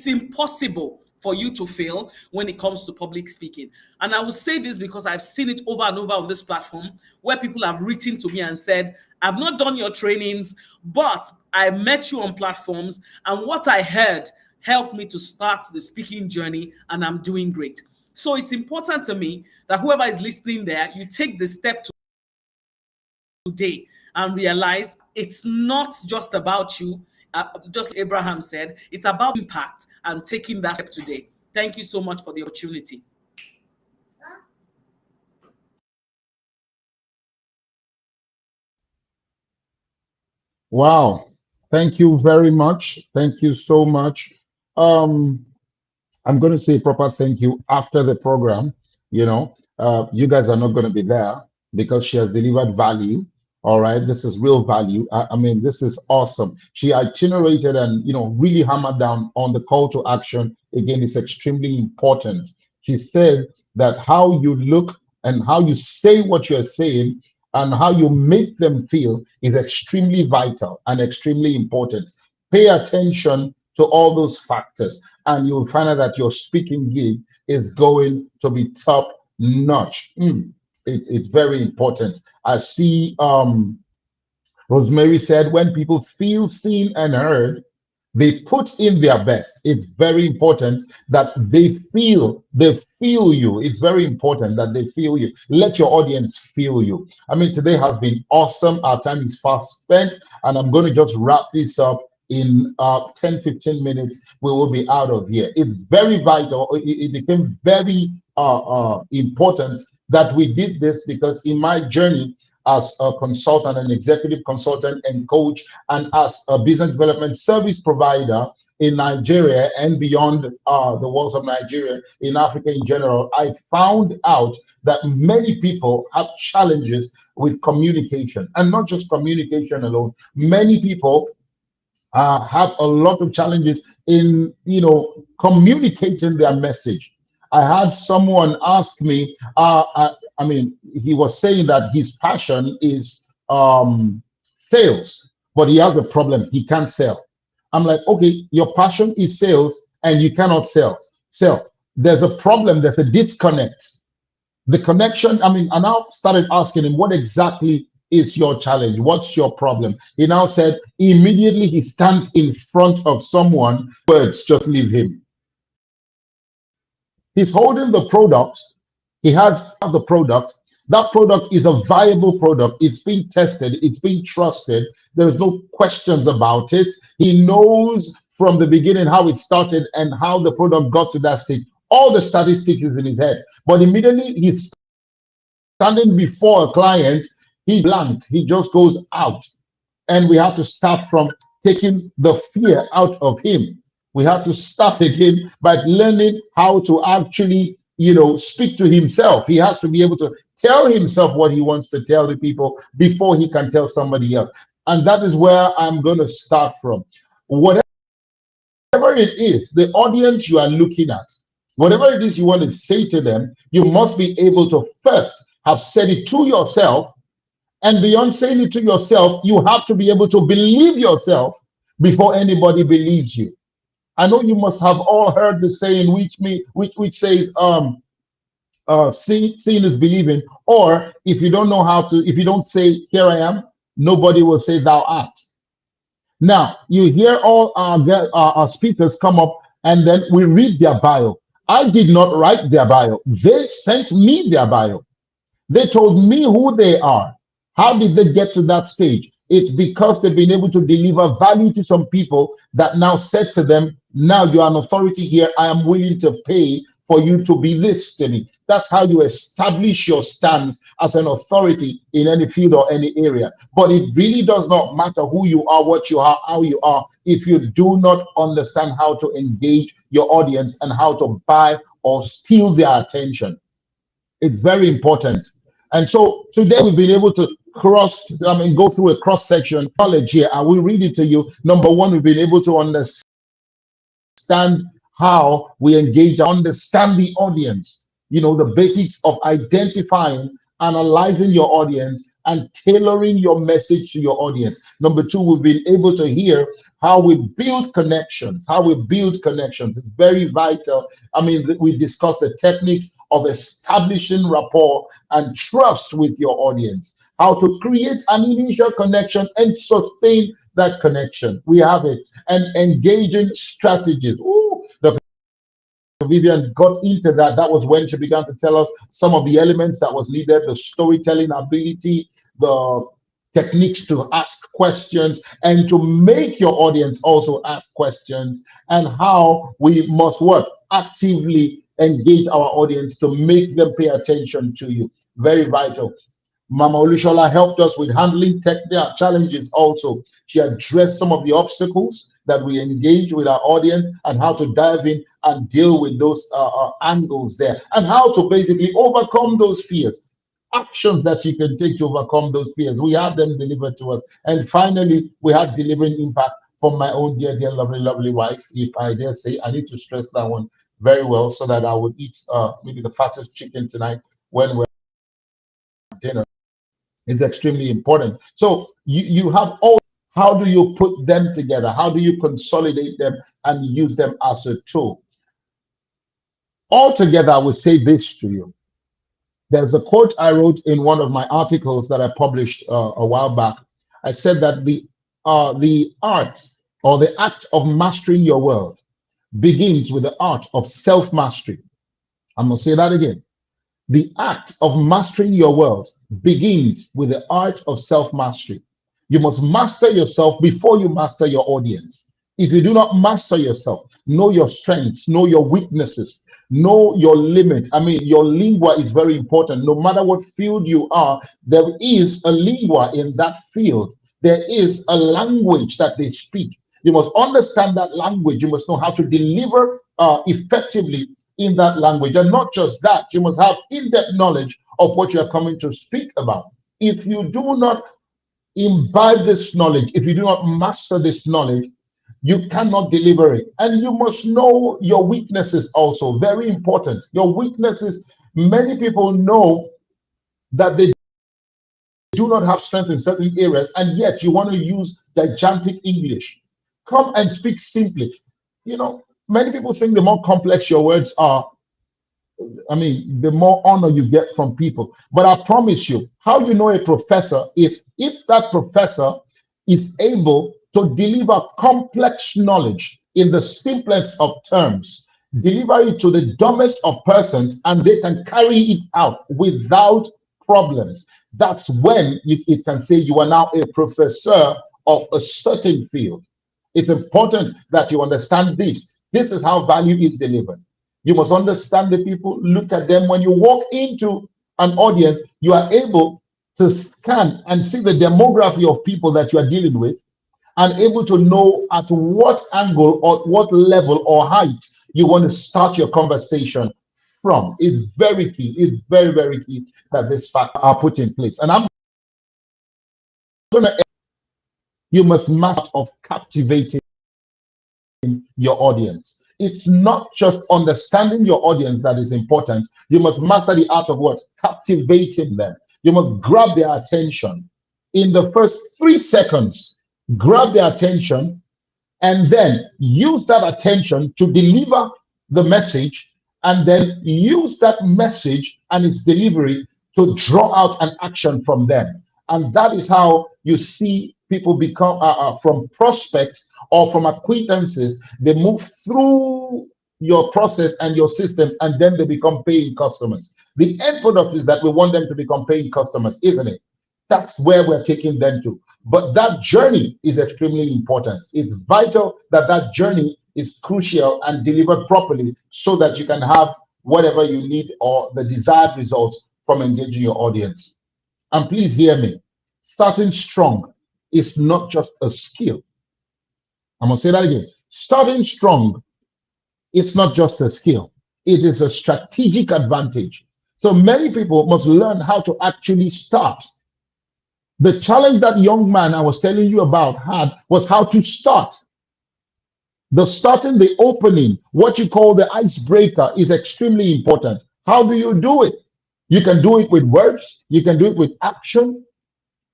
impossible for you to fail when it comes to public speaking. And I will say this because I've seen it over and over on this platform, where people have written to me and said, I've not done your trainings, but I met you on platforms, and what I heard helped me to start the speaking journey, and I'm doing great. So it's important to me that whoever is listening there, you take the step today and realize it's not just about you. Just like Abraham said, it's about impact and taking that step today. Thank you so much for the opportunity. Wow. Thank you very much. Thank you so much. I'm going to say proper thank you after the program. You guys are not going to be there because she has delivered value. All right, this is real value. I mean, this is awesome. She itinerated and really hammered down on the call to action. Again, it's extremely important. She said that how you look and how you say what you're saying and how you make them feel is extremely vital and extremely important. Pay attention to all those factors, and you'll find out that your speaking gig is going to be top notch. It's very important. I see Rosemary said, when people feel seen and heard, they put in their best. It's very important that they feel you. It's very important that they feel you. Let your audience feel you. I mean, today has been awesome. Our time is fast spent, and I'm going to just wrap this up in 10-15 minutes. We will be out of here. It's very vital. It became very important that we did this, because in my journey as a consultant, an executive consultant and coach, and as a business development service provider in Nigeria and beyond the walls of Nigeria, in Africa in general, I found out that many people have challenges with communication, and not just communication alone. Many people have a lot of challenges in communicating their message. I had someone ask me, I mean, he was saying that his passion is sales, but he has a problem. He can't sell. I'm like, okay, your passion is sales and you cannot sell. There's a problem. There's a disconnect. The connection, I mean, I now started asking him, what exactly is your challenge? What's your problem? He now said, immediately he stands in front of someone, words just leave him. He's holding the product. He has the product. That product is a viable product. It's been tested. It's been trusted. There's no questions about it. He knows from the beginning how it started and how the product got to that stage. All the statistics is in his head. But immediately he's standing before a client, he blank. He just goes out. And we have to start from taking the fear out of him. We have to start again by learning how to actually, speak to himself. He has to be able to tell himself what he wants to tell the people before he can tell somebody else. And that is where I'm going to start from. Whatever it is, the audience you are looking at, whatever it is you want to say to them, you must be able to first have said it to yourself. And beyond saying it to yourself, you have to be able to believe yourself before anybody believes you. I know you must have all heard the saying which says seeing is believing, or if you don't know how to, if you don't say here I am, nobody will say thou art. Now you hear all our speakers come up and then we read their bio. I did not write their bio. They sent me their bio. They told me who they are. How did they get to that stage? It's because they've been able to deliver value to some people that now said to them, now you are an authority here. I am willing to pay for you to be this to me. That's how you establish your stance as an authority in any field or any area. But it really does not matter who you are, what you are, how you are, if you do not understand how to engage your your audience and how to buy or steal their attention. It's very important. And so today we've been able to go through a cross section knowledge here. I will read it to you. Number one, we've been able to understand how we engage, understand the audience, the basics of identifying, analyzing your audience, and tailoring your message to your audience. Number two, we've been able to hear how we build connections, It's very vital. I mean, we discussed the techniques of establishing rapport and trust with your audience, how to create an initial connection and sustain that connection. We have it. And engaging strategies. Ooh, Dr. Vivian got into that. That was when she began to tell us some of the elements that was needed, the storytelling ability, the techniques to ask questions and to make your audience also ask questions, and how we must actively engage our audience to make them pay attention to you. Very vital. Mama Olushola helped us with handling technical challenges also. She addressed some of the obstacles that we engage with our audience and how to dive in and deal with those angles there, and how to basically overcome those fears. Actions that you can take to overcome those fears. We had them delivered to us. And finally, we had delivering impact from my own dear, lovely wife. If I dare say, I need to stress that one very well so that I would eat maybe the fattest chicken tonight when we're at dinner. It's extremely important. So you have all, how do you put them together? How do you consolidate them and use them as a tool? Altogether, I would say this to you. There's a quote I wrote in one of my articles that I published a while back. I said that the art or the act of mastering your world begins with the art of self-mastery. I'm going to say that again. The act of mastering your world begins with the art of self-mastery. You must master yourself before you master your audience. If you do not master yourself, know your strengths, know your weaknesses, know your limit. I mean, your lingua is very important. No matter what field you are, there is a lingua in that field. There is a language that they speak. You must understand that language. You must know how to deliver effectively in that language. And not just that, you must have in-depth knowledge of what you are coming to speak about. If you do not imbibe this knowledge, if you do not master this knowledge, you cannot deliver it. And you must know your weaknesses also. Very important. Your weaknesses, many people know that they do not have strength in certain areas, and yet you want to use gigantic English. Come and speak simply. Many people think the more complex your words are, the more honor you get from people. But I promise you, how you know a professor, if that professor is able to deliver complex knowledge in the simplest of terms, deliver it to the dumbest of persons, and they can carry it out without problems. That's when it can say you are now a professor of a certain field. It's important that you understand this. This is how value is delivered. You must understand the people, look at them. When you walk into an audience, you are able to scan and see the demography of people that you are dealing with, and able to know at what angle or what level or height you want to start your conversation from. It's very key. It's very, very key that this fact are put in place. And I'm going to, you must master of captivating your audience. It's not just understanding your audience that is important. You must master the art of what? Captivating them. You must grab their attention. In the first 3 seconds, grab their attention, and then use that attention to deliver the message, and then use that message and its delivery to draw out an action from them. And that is how you see people become from prospects or from acquaintances. They move through your process and your systems, and then they become paying customers. The end product is that we want them to become paying customers, isn't it? That's where we're taking them to. But that journey is extremely important. It's vital that that journey is crucial and delivered properly so that you can have whatever you need or the desired results from engaging your audience. And please hear me. Starting strong is not just a skill. I'm going to say that again. Starting strong It's not just a skill, it is a strategic advantage. So many people must learn how to actually start. The challenge that young man I was telling you about had was how to start. The starting, the opening, what you call the icebreaker, is extremely important. How do you do it? You can do it with words, you can do it with action,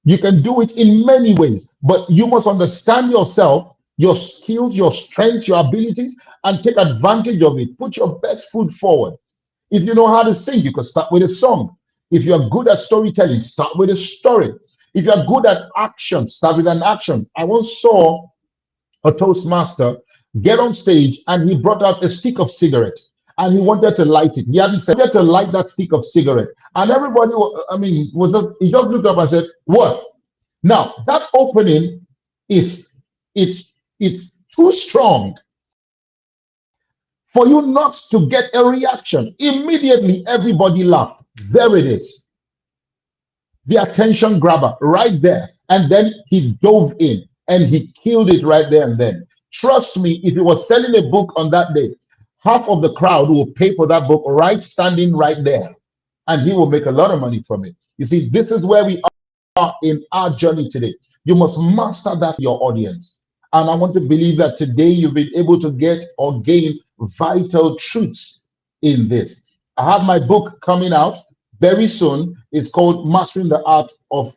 you can do it in many ways, but you must understand yourself, your skills, your strengths, your abilities, and take advantage of it. Put your best foot forward. If you know how to sing, you can start with a song. If you're good at storytelling, start with a story. If you're good at action, start with an action. I once saw a Toastmaster get on stage and he brought out a stick of cigarette and he wanted to light it. He hadn't said, he wanted to light that stick of cigarette. And everybody, was just, he just looked up and said, what? Now, that opening it's too strong for you not to get a reaction. Immediately, everybody laughed. There it is. The attention grabber right there. And then he dove in and he killed it right there and then. Trust me, if he was selling a book on that day, half of the crowd will pay for that book right standing right there. And he will make a lot of money from it. You see, this is where we are in our journey today. You must master that for your audience. And I want to believe that today you've been able to get or gain vital truths in this. I have my book coming out very soon. It's called Mastering the Art of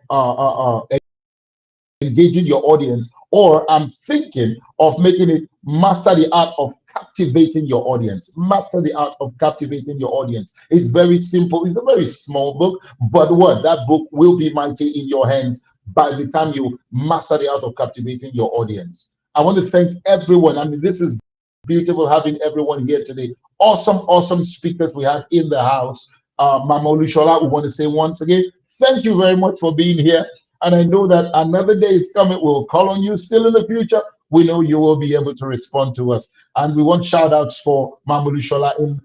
Engaging Your Audience, or I'm thinking of making it Master the Art of Captivating Your Audience. Master the Art of Captivating Your Audience. It's very simple. It's a very small book, but what? That book will be mighty in your hands by the time you master the art of captivating your audience. I want to thank everyone. I mean, this is beautiful having everyone here today. Awesome speakers we have in the house. Mama Olushola, we want to say once again, thank you very much for being here. And I know that another day is coming. We'll call on you still in the future. We know you will be able to respond to us. And we want shout outs for Mama Olushola.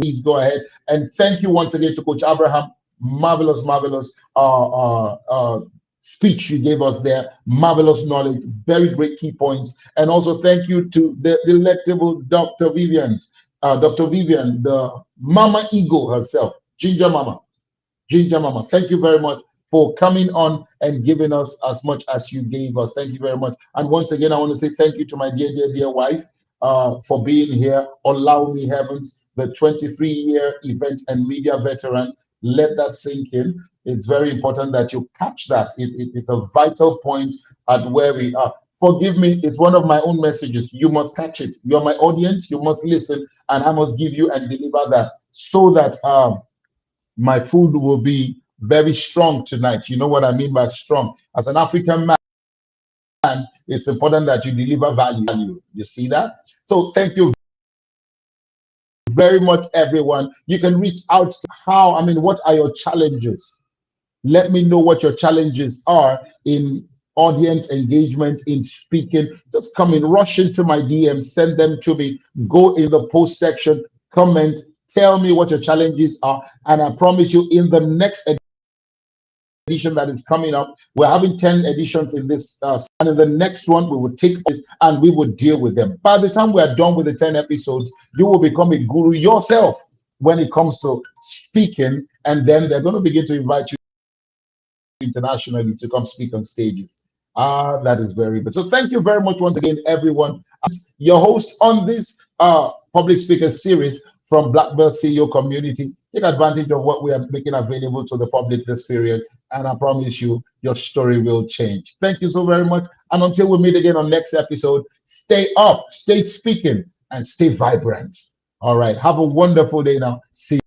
Please go ahead. And thank you once again to Coach Abraham. Marvelous speech you gave us there. Marvelous knowledge, very great key points. And also thank you to the delectable Dr. Vivian, the Mama Ego herself, Ginger Mama. Thank you very much for coming on and giving us as much as you gave us. Thank you very much. And once again, I want to say thank you to my dear wife for being here. Allow me heavens, the 23-year event and media veteran. Let that sink in. It's very important that you catch that. It's a vital point at where we are. Forgive me, it's one of my own messages. You must catch it. You're my audience. You must listen, and I must give you and deliver that so that my food will be very strong tonight. You know what I mean by strong. As an African man, it's important that you deliver value. You see that? So thank you very much, everyone. You can reach out to what are your challenges? Let me know what your challenges are in audience engagement, in speaking. Just come in, rush into my DM, send them to me, go in the post section, comment, tell me what your challenges are. And I promise you, in the next edition that is coming up, we're having 10 editions in this, and in the next one, we will take this and we will deal with them. By the time we are done with the 10 episodes, you will become a guru yourself when it comes to speaking, and then they're going to begin to invite you internationally to come speak on stages. That is very good. So thank you very much once again, everyone. As your host on this public speaker series from Black Belt CEO community. Take advantage of what we are making available to the public this period, and I promise you, your story will change. Thank you so very much. And until we meet again on next episode, stay up, stay speaking, and stay vibrant. All right. Have a wonderful day now. See you.